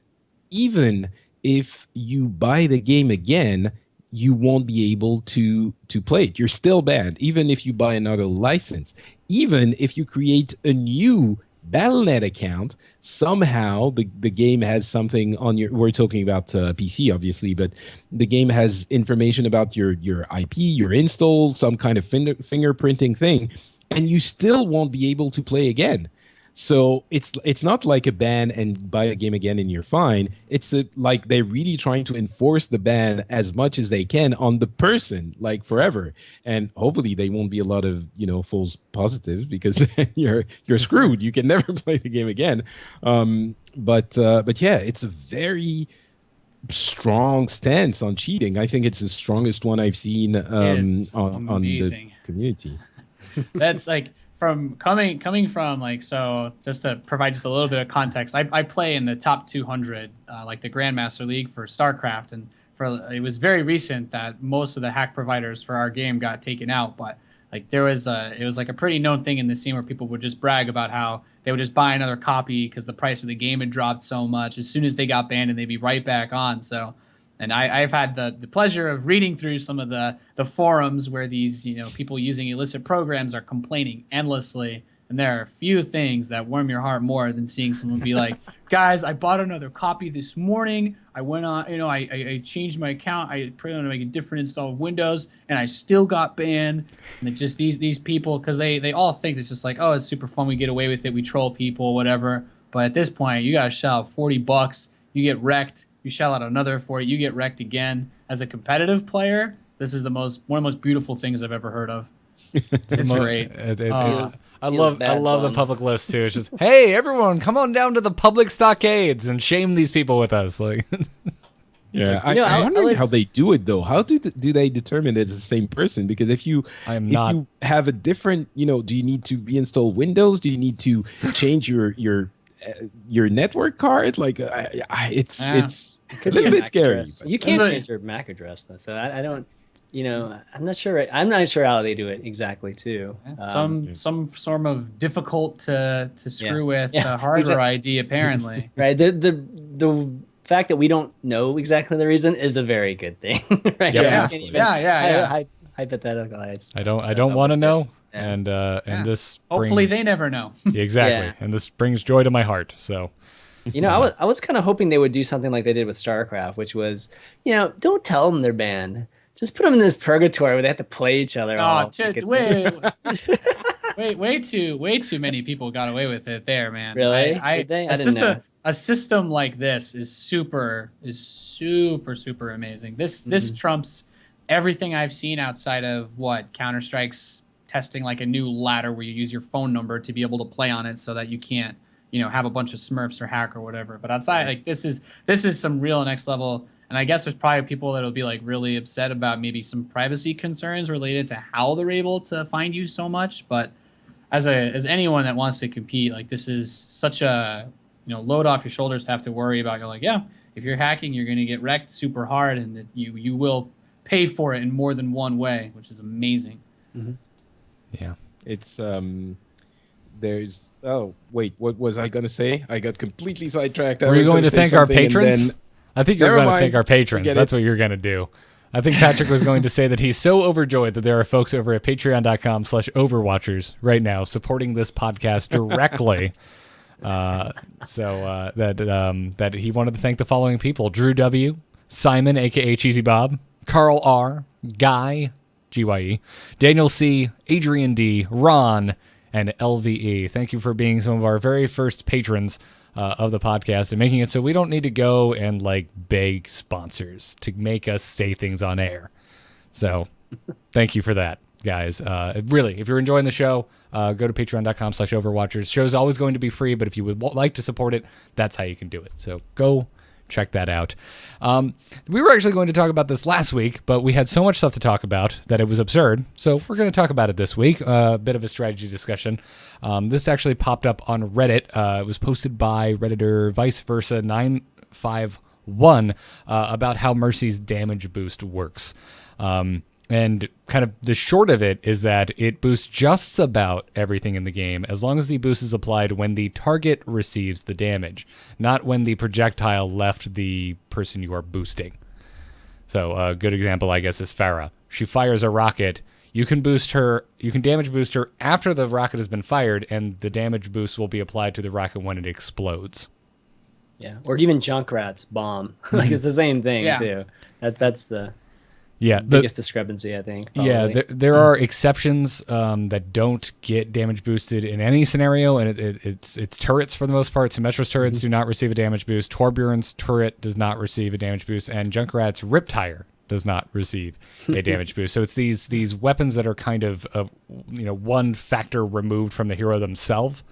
even if you buy the game again, you won't be able to play it. You're still banned, even if you buy another license. Even if you create a new Battle.net account, somehow the game has something on your, we're talking about PC obviously, but the game has information about your IP, your install, some kind of fingerprinting thing, and you still won't be able to play again. So it's not like a ban and buy the game again and you're fine. It's like they're really trying to enforce the ban as much as they can on the person, like forever. And hopefully they won't be a lot of false positives, because then you're screwed. You can never play the game again. But yeah, it's a very strong stance on cheating. I think it's the strongest one I've seen It's on the amazing. community. That's like from coming from like, so just to provide just a little bit of context, I play in the top 200, like the Grandmaster League for StarCraft, and it was very recent that most of the hack providers for our game got taken out, but like it was like a pretty known thing in the scene where people would just brag about how they would just buy another copy because the price of the game had dropped so much as soon as they got banned, and they'd be right back on. So, and I've had the pleasure of reading through some of the forums where these people using illicit programs are complaining endlessly, and there are few things that warm your heart more than seeing someone be like, "Guys, I bought another copy this morning. I went on, I changed my account. I put on like a different install of Windows, and I still got banned." And it just these people, because they all think it's just like, oh, it's super fun. We get away with it. We troll people, whatever. But at this point, you gotta shell out $40. You get wrecked. You shell out another for it. You get wrecked again. As a competitive player, this is one of the most beautiful things I've ever heard of. It's great. I love the public list too. It's just, hey, everyone, come on down to the public stockades and shame these people with us. Like, yeah, I wonder how they do it though. How do they determine that it's the same person? Because if you have a different, do you need to reinstall Windows? Do you need to change your network card? Like, it's a little bit scary. You can't change your MAC address though, so I don't. I'm not sure. I'm not sure how they do it exactly, too. Some sort of difficult to screw with hardware ID, apparently. Right. The fact that we don't know exactly the reason is a very good thing. Right. Yeah. Hypothetical. I don't want to know. And this hopefully they never know. Exactly. Yeah. And this brings joy to my heart. So. I was kind of hoping they would do something like they did with StarCraft, which was, don't tell them they're banned. Just put them in this purgatory where they have to play each other. Way too many people got away with it there, man. Really? A system like this is super amazing. This trumps everything I've seen outside of Counter-Strike's testing like a new ladder where you use your phone number to be able to play on it so that you can't have a bunch of Smurfs or hack or whatever. But outside, like this is some real next level. And I guess there's probably people that'll be like really upset about maybe some privacy concerns related to how they're able to find you so much. But as anyone that wants to compete, like this is such a load off your shoulders to have to worry about. You're like, yeah, if you're hacking, you're going to get wrecked super hard, and that you will pay for it in more than one way, which is amazing. Mm-hmm. Yeah, it's there's wait, what was I going to say? I got completely sidetracked. Were you going to thank our patrons? I think you're going to thank our patrons. That's what you're going to do. I think Patrick was going to say that he's so overjoyed that there are folks over at patreon.com/Overwatchers right now supporting this podcast directly. That he wanted to thank the following people: Drew W., Simon, aka Cheesy Bob, Carl R., Guy, GYE, Daniel C., Adrian D., Ron, and LVE. Thank you for being some of our very first patrons of the podcast and making it so we don't need to go and like beg sponsors to make us say things on air. So thank you for that, guys. Really, if you're enjoying the show, go to patreon.com/Overwatchers. Show's always going to be free, but if you would like to support it, that's how you can do it. So go check that out. We were actually going to talk about this last week, but we had so much stuff to talk about that it was absurd. So we're going to talk about it this week. A bit of a strategy discussion. This actually popped up on Reddit. It was posted by Redditor Vice Versa 951 about how Mercy's damage boost works. And kind of the short of it is that it boosts just about everything in the game as long as the boost is applied when the target receives the damage, not when the projectile left the person you are boosting. So a good example, I guess, is Farah. She fires a rocket. You can damage boost her after the rocket has been fired, and the damage boost will be applied to the rocket when it explodes. Yeah, or even Junkrat's bomb. Like it's the same thing too. That's the... Yeah, biggest discrepancy, I think. Yeah, probably. there are exceptions that don't get damage boosted in any scenario, and it's turrets for the most part. Symmetra's turrets do not receive a damage boost. Torbjorn's turret does not receive a damage boost, and Junkrat's Riptire does not receive a damage boost. So it's these weapons that are kind of one factor removed from the hero themselves.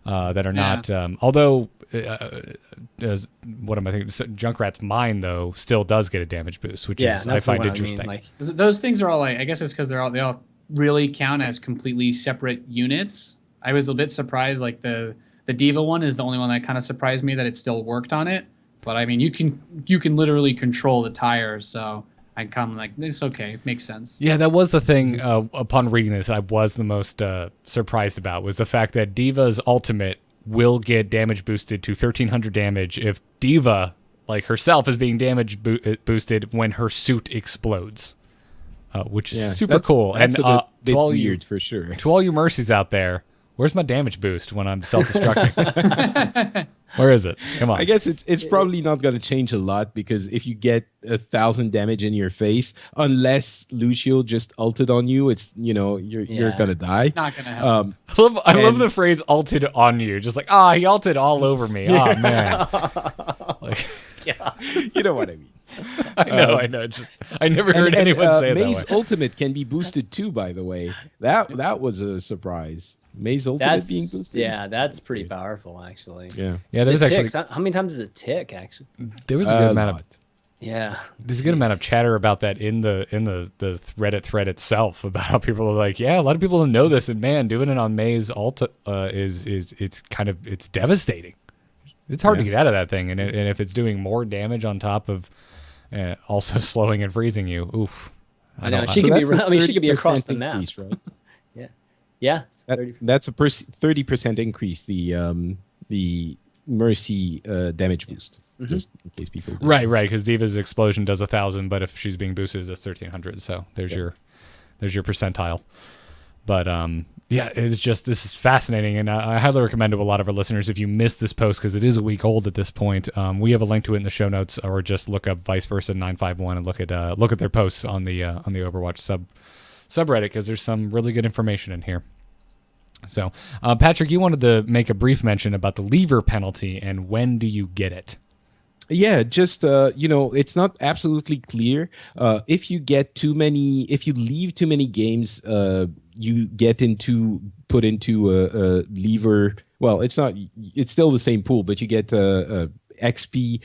That are not, although, what am I thinking? Junkrat's mine, though, still does get a damage boost, which is I find interesting. Those things are all I guess it's because they all really count as completely separate units. I was a bit surprised, like the D.Va one is the only one that kind of surprised me that it still worked on it. But I mean, you can literally control the tires, so I kind of like, it's okay, makes sense. Yeah, that was the thing. Upon reading this, I was the most surprised about was the fact that D.Va's ultimate will get damage boosted to 1300 damage if D.Va, like herself, is being damage boosted when her suit explodes, which is super cool. That's and a bit to all weird for sure. To all you mercies out there, where's my damage boost when I'm self-destructing? Where is it? Come on. I guess it's probably not going to change a lot because if you get 1,000 damage in your face, unless Lucio just ulted on you, it's you're gonna die. Not gonna happen. I love the phrase "ulted on you." Just like he ulted all over me. Oh man. You know what I mean. I know. Just I never heard anyone say it that way. May's ultimate can be boosted too. By the way, that was a surprise. May's ultimate being boosted. Yeah, that's pretty powerful, actually. Yeah. There's actually how many times does it tick? Actually, there was a good amount of. Yeah, there's a good amount of chatter about that in the Reddit thread itself about how people are like, a lot of people don't know this, and man, doing it on May's ult is it's devastating. It's hard to get out of that thing, and if it's doing more damage on top of also slowing and freezing you, oof. I know she could be across the map, increase, right? Yeah, that's a 30% increase. The Mercy damage boost, just in case people. Right, because D.Va's explosion does 1,000, but if she's being boosted, it's 1,300. So there's your percentile. But it's just this is fascinating, and I highly recommend to a lot of our listeners if you missed this post because it is a week old at this point. We have a link to it in the show notes, or just look up Vice Versa 951 and look at their posts on the Overwatch subreddit because there's some really good information in here. So, Patrick, you wanted to make a brief mention about the lever penalty and when do you get it? Yeah, just it's not absolutely clear. If you leave too many games, you get put into a lever. Well, it's still the same pool, but you get a XP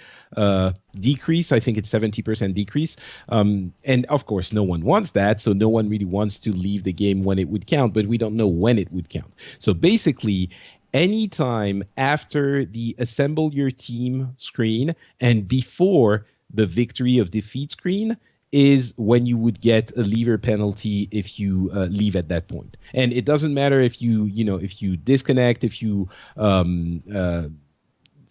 decrease. I think it's 70% decrease. And of course, no one wants that. So no one really wants to leave the game when it would count, but we don't know when it would count. So basically, anytime after the assemble your team screen and before the victory of defeat screen is when you would get a lever penalty if you leave at that point. And it doesn't matter if you disconnect, if you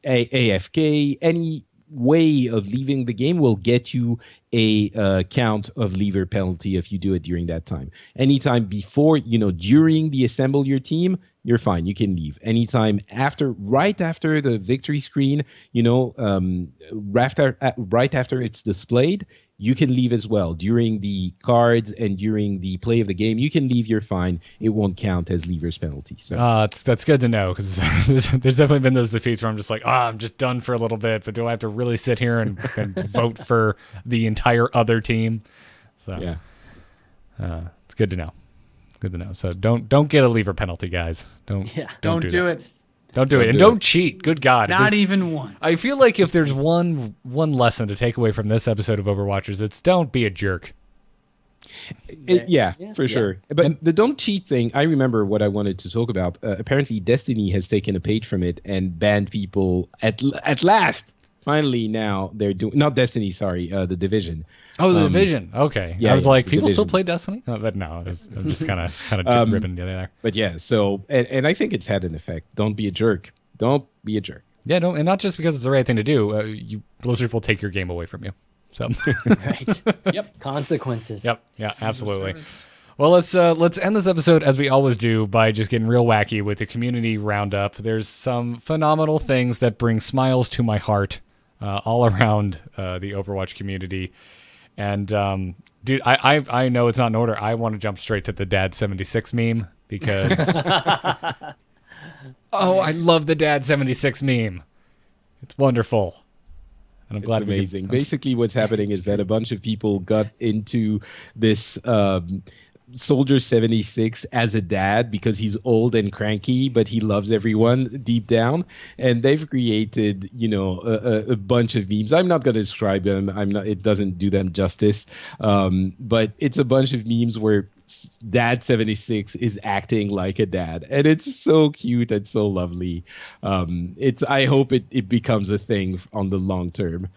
AFK, any way of leaving the game will get you a count of lever penalty if you do it during that time. Anytime before, during the assemble your team, you're fine. You can leave. Anytime right after the victory screen, right after it's displayed, you can leave as well. During the cards and during the play of the game, you can leave. You're fine. It won't count as lever's penalty. So that's good to know because there's definitely been those defeats where I'm just like, I'm just done for a little bit, but do I have to really sit here and vote for the entire other team? So yeah, it's good to know. Good to know. So don't get a lever penalty, guys. Don't do it. Don't do it. And don't cheat. Good God. Not even once. I feel like if there's one lesson to take away from this episode of Overwatchers, it's don't be a jerk. For sure. But the don't cheat thing, I remember what I wanted to talk about. Apparently, Destiny has taken a page from it and banned people at last. Finally, now they're doing not Destiny. Sorry, the Division. Oh, the Division. Okay, yeah, I was like, people Division. Still play Destiny? But no, I'm just kind of ribbing the other there. But yeah, so and I think it's had an effect. Don't be a jerk. Don't be a jerk. Yeah, and not just because it's the right thing to do. Blizzard will take your game away from you. So right. Yep. Consequences. Yep. Yeah. Absolutely. Well, let's end this episode as we always do by just getting real wacky with the community roundup. There's some phenomenal things that bring smiles to my heart all around the Overwatch community. And dude, I know it's not in order. I want to jump straight to the Dad 76 meme because I love the Dad 76 meme. It's wonderful. And I'm glad It's amazing. Basically, what's happening is that a bunch of people got into this Soldier 76 as a dad because he's old and cranky, but he loves everyone deep down. And they've created, a bunch of memes. I'm not going to describe them. It doesn't do them justice. But it's a bunch of memes where Dad 76 is acting like a dad, and it's so cute and so lovely. I hope it becomes a thing on the long term.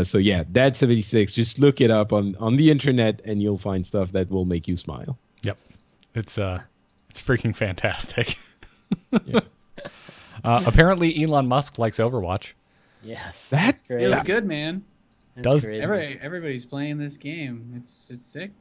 So yeah, Dad 76, just look it up on the internet and you'll find stuff that will make you smile. Yep. It's freaking fantastic. Apparently Elon Musk likes Overwatch. Yes, That's great. It was good, man. Does- crazy. Everybody's playing this game. It's sick.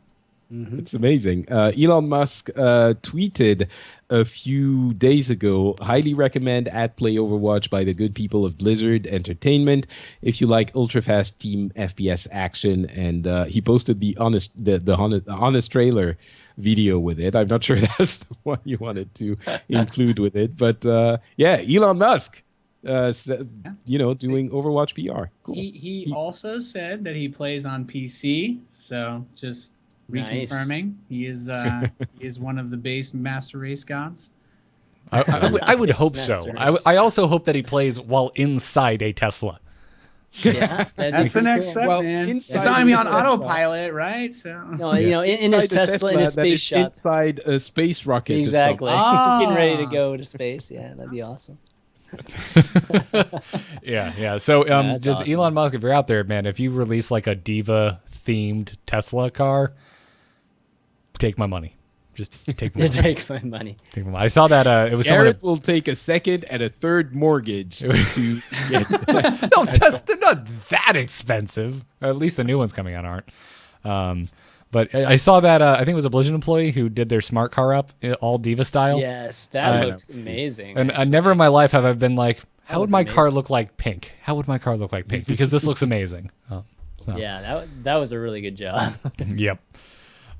It's amazing. Elon Musk tweeted a few days ago, highly recommend @Play Overwatch by the good people of Blizzard Entertainment if you like ultra-fast team FPS action. And he posted the honest trailer video with it. I'm not sure that's the one you wanted to include with it. But Elon Musk, doing Overwatch PR. Cool. He also said that he plays on PC. So just reconfirming, he is one of the base master race gods. I would hope so. I also hope that he plays while inside a Tesla. Yeah, That's the next step, Well, man. inside It's not gonna be on the Tesla. autopilot, right? So No, in his Inside the Tesla, in his that is space shot. inside a space rocket. of some Exactly. sort. Getting ready to go to space. Yeah, that'd be awesome. Yeah. So that's just awesome. Elon Musk, if you're out there, man, if you release like a D.Va themed Tesla car, take my money. Just take my money. Take my money. Take my money. I saw that it was someone. Garrett will take a second and a third mortgage to get No, they're not that expensive. Or at least the new ones coming out aren't. But I saw that I think it was a Blizzard employee who did their smart car up all D.Va style. Yes, that I looked amazing. And actually. never in my life have I been like, how would looks my car amazing. look like pink? How would my car look like pink? Because this looks amazing. So. Yeah, that was a really good job. Yep.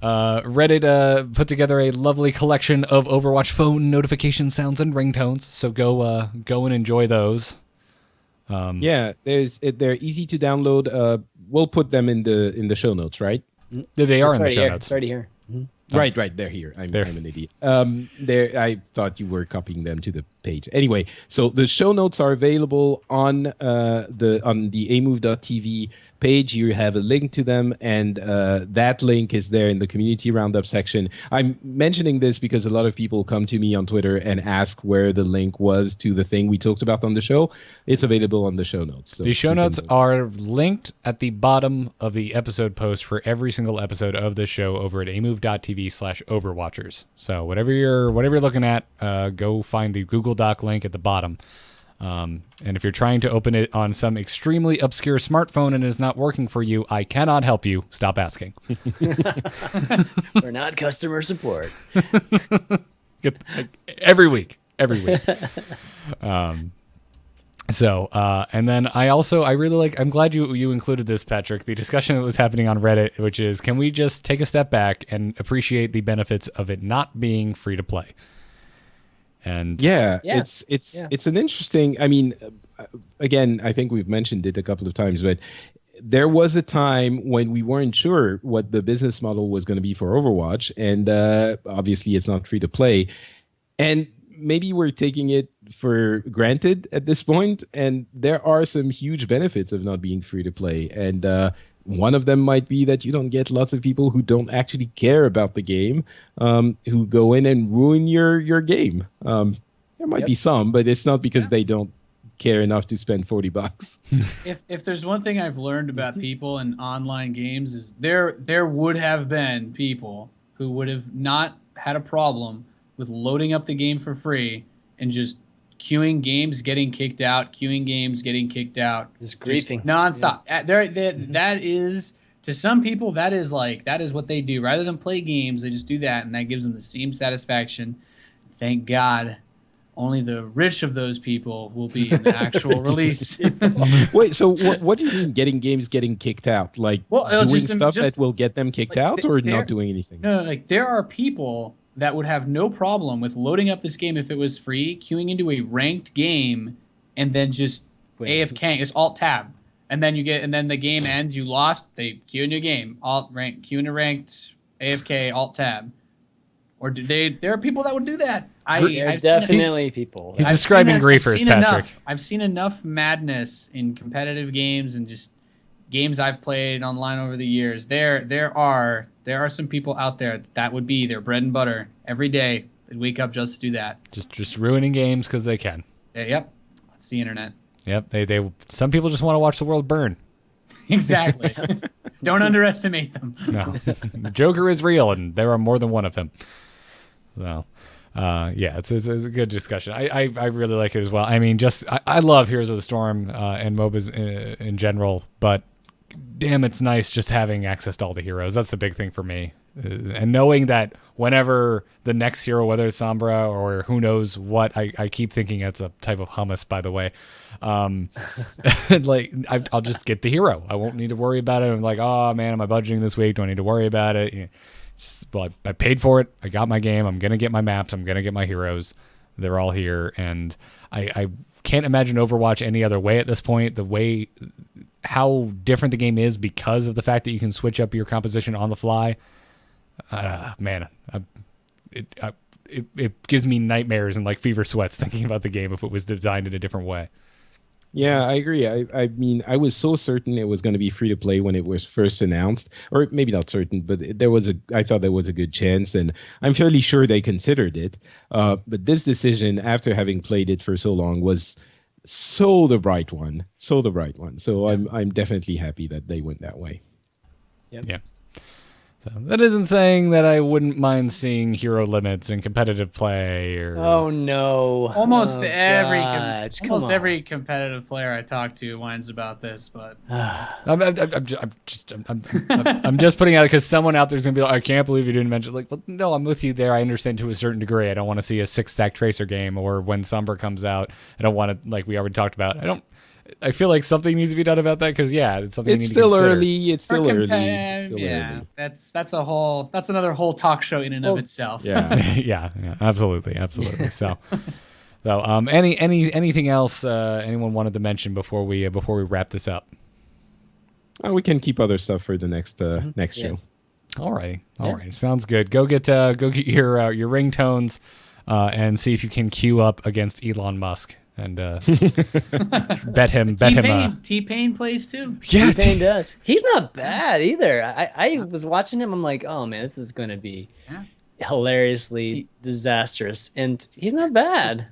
Reddit put together a lovely collection of Overwatch phone notification sounds and ringtones. So go and enjoy those. they're easy to download. We'll put them in the show notes, right? They are It's in the right show here. notes. It's already here. Right, they're here. I'm an idiot. I thought you were copying them to the page. Anyway, so the show notes are available on the amove.tv page. You have a link to them, and that link is there in the community roundup section. I'm mentioning this because a lot of people come to me on Twitter and ask where the link was to the thing we talked about on the show. It's available on the show notes. So The show you notes can- are linked at the bottom of the episode post for every single episode of the show over at amove.tv/Overwatchers. So whatever you're looking at, go find the Google Doc link at the bottom. And if you're trying to open it on some extremely obscure smartphone and it is not working for you, I cannot help you. Stop asking. We're not customer support. Every week. And then I really like, I'm glad you included this, Patrick, the discussion that was happening on Reddit, which is, can we just take a step back and appreciate the benefits of it not being free to play? And Yeah. it's an interesting. I mean, again, I think we've mentioned it a couple of times, but there was a time when we weren't sure what the business model was going to be for Overwatch, and obviously, it's not free to play, and maybe we're taking it for granted at this point. And there are some huge benefits of not being free to play, and one of them might be that you don't get lots of people who don't actually care about the game, who go in and ruin your game. There might be some, but it's not because they don't care enough to spend $40. If there's one thing I've learned about people in online games is there would have been people who would have not had a problem with loading up the game for free and just queuing games, getting kicked out, queuing games, getting kicked out, Just griefing. nonstop. That is, to some people, that is what they do. Rather than play games, they just do that, and that gives them the same satisfaction. Thank God only the rich of those people will be in the actual release. Wait, so what do you mean getting kicked out? Like doing stuff that will get them kicked out, or not doing anything? No, like there are people that would have no problem with loading up this game if it was free, queuing into a ranked game, and then just AFK, just Alt Tab, and then the game ends. You lost. They queue a new game, queue into ranked, AFK, Alt Tab. Or there are people that would do that. I've definitely people. He's describing griefers, Patrick. I've seen enough madness in competitive games and just games I've played online over the years. There are some people out there that would be their bread and butter every day. They'd wake up just to do that. Just ruining games because they can. Yep. It's the internet. Yep. They some people just want to watch the world burn. Exactly. Don't underestimate them. No. The Joker is real, and there are more than one of him. So, yeah, it's a good discussion. I really like it as well. I mean, I love Heroes of the Storm and MOBAs in general, but damn, it's nice just having access to all the heroes. That's the big thing for me. And knowing that whenever the next hero, whether it's Sombra or who knows what, I keep thinking it's a type of hummus, by the way. Like I'll just get the hero. I won't need to worry about it. I'm like, oh man, am I budgeting this week? Do I need to worry about it? Well, I paid for it. I got my game. I'm gonna get my maps. I'm gonna get my heroes. They're all here, and I can't imagine Overwatch any other way at this point. The way how different the game is because of the fact that you can switch up your composition on the fly. Man, it gives me nightmares and like fever sweats thinking about the game if it was designed in a different way. Yeah, I agree. I mean, I was so certain it was going to be free to play when it was first announced, or maybe not certain, but I thought there was a good chance, and I'm fairly sure they considered it. But this decision, after having played it for so long, was so the right one. So I'm definitely happy that they went that way. Yep. Yeah. So that isn't saying that I wouldn't mind seeing hero limits in competitive play or. Oh no! Almost every competitive player I talk to whines about this, but I'm just putting out because someone out there's gonna be like, I can't believe you didn't mention. Like, well, no, I'm with you there. I understand to a certain degree. I don't want to see a 6-stack tracer game, or when Sombra comes out, I don't want to, like we already talked about. I feel like something needs to be done about that because it's something. It's still early. It's still early. Yeah, that's another whole talk show in and of itself. Yeah, yeah, absolutely. So, anything else anyone wanted to mention before we wrap this up? We can keep other stuff for the next show. All right, sounds good. Go get your ringtones and see if you can queue up against Elon Musk. And bet him. T-Pain plays too. Yeah, T-Pain does. He's not bad either. I was watching him. I'm like, oh man, this is going to be hilariously disastrous. And he's not bad.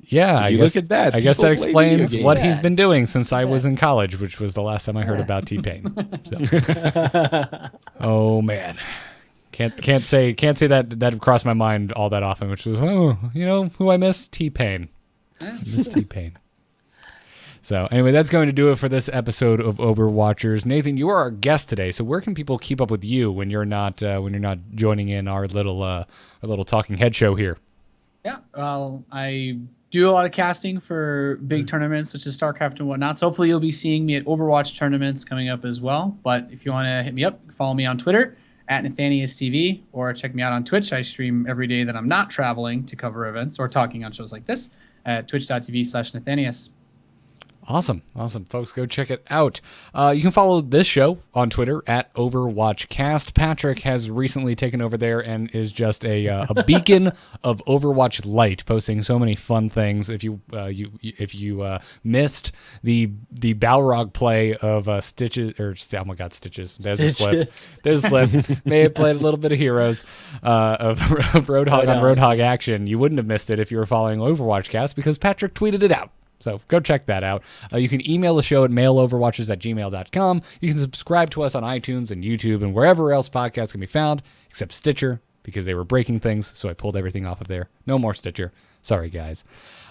Yeah, I guess, look at that. I guess that explains what he's been doing since I was in college, which was the last time I heard about T-Pain. So. Oh man. Can't say that crossed my mind all that often, which was who I miss? T-Pain. Miss T-Pain. So anyway, that's going to do it for this episode of Overwatchers. Nathan, you are our guest today. So where can people keep up with you when you're not joining in our little talking head show here? Yeah, well, I do a lot of casting for big tournaments such as StarCraft and whatnot. So hopefully you'll be seeing me at Overwatch tournaments coming up as well. But if you want to hit me up, follow me on Twitter at Nathanias TV, or check me out on Twitch. I stream every day that I'm not traveling to cover events or talking on shows like this at twitch.tv/Nathanias. Awesome. Folks, go check it out. You can follow this show on Twitter at OverwatchCast. Patrick has recently taken over there and is just a beacon of Overwatch light, posting so many fun things. If you missed the Balrog play of Stitches, oh my God, Stitches. There's a slip. May have played a little bit of Heroes of Roadhog on Roadhog action. You wouldn't have missed it if you were following OverwatchCast because Patrick tweeted it out. So go check that out. You can email the show at mailoverwatchers@gmail.com. You can subscribe to us on iTunes and YouTube and wherever else podcasts can be found, except Stitcher, because they were breaking things, so I pulled everything off of there. No more Stitcher. Sorry, guys.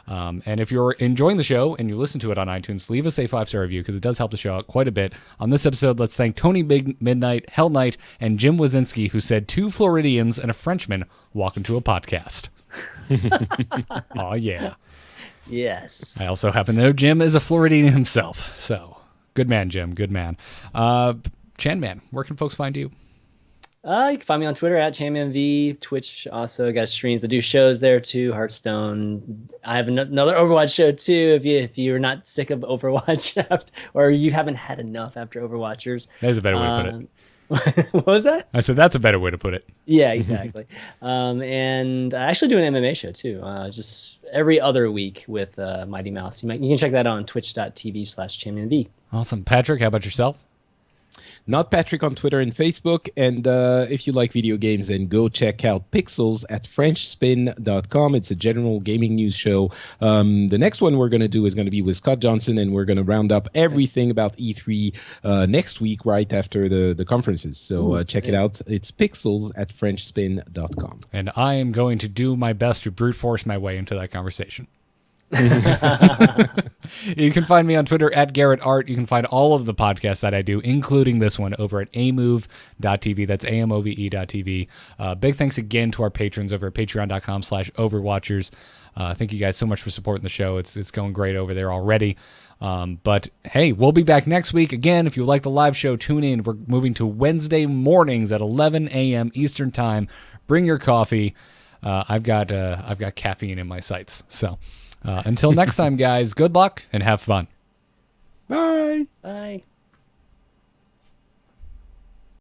And if you're enjoying the show and you listen to it on iTunes, leave us a 5-star review because it does help the show out quite a bit. On this episode, let's thank Tony Midnight, Hell Knight, and Jim Wazinski, who said 2 Floridians and a Frenchman walk into a podcast. Oh, yeah. Yes. I also happen to know Jim is a Floridian himself. So good man, Jim. Good man. Chan Man, where can folks find you? You can find me on Twitter at ChanmanV. Twitch also got streams. I do shows there too. Hearthstone. I have another Overwatch show too. If you're not sick of Overwatch or you haven't had enough after Overwatchers. There's a better way to put it. What was that? I said that's a better way to put it. Yeah, exactly. And I actually do an MMA show too. Just every other week with Mighty Mouse. You can check that on twitch.tv/ChanmanV. Awesome. Patrick, how about yourself? Not Patrick on Twitter and Facebook. And if you like video games, then go check out Pixels at FrenchSpin.com. It's a general gaming news show. The next one we're going to do is going to be with Scott Johnson, and we're going to round up everything about E3 next week, right after the conferences. So check it out. It's Pixels at FrenchSpin.com. And I am going to do my best to brute force my way into that conversation. You can find me on Twitter at Garrett Art. You can find all of the podcasts that I do, including this one, over at amove.tv. That's amove.tv. Big thanks again to our patrons over at patreon.com/Overwatchers. Thank you guys so much for supporting the show. It's going great over there already. But hey, we'll be back next week. Again, if you like the live show, tune in. We're moving to Wednesday mornings at 11 a.m. Eastern Time. Bring your coffee. I've got caffeine in my sights. So until next time, guys, good luck and have fun. Bye. Bye.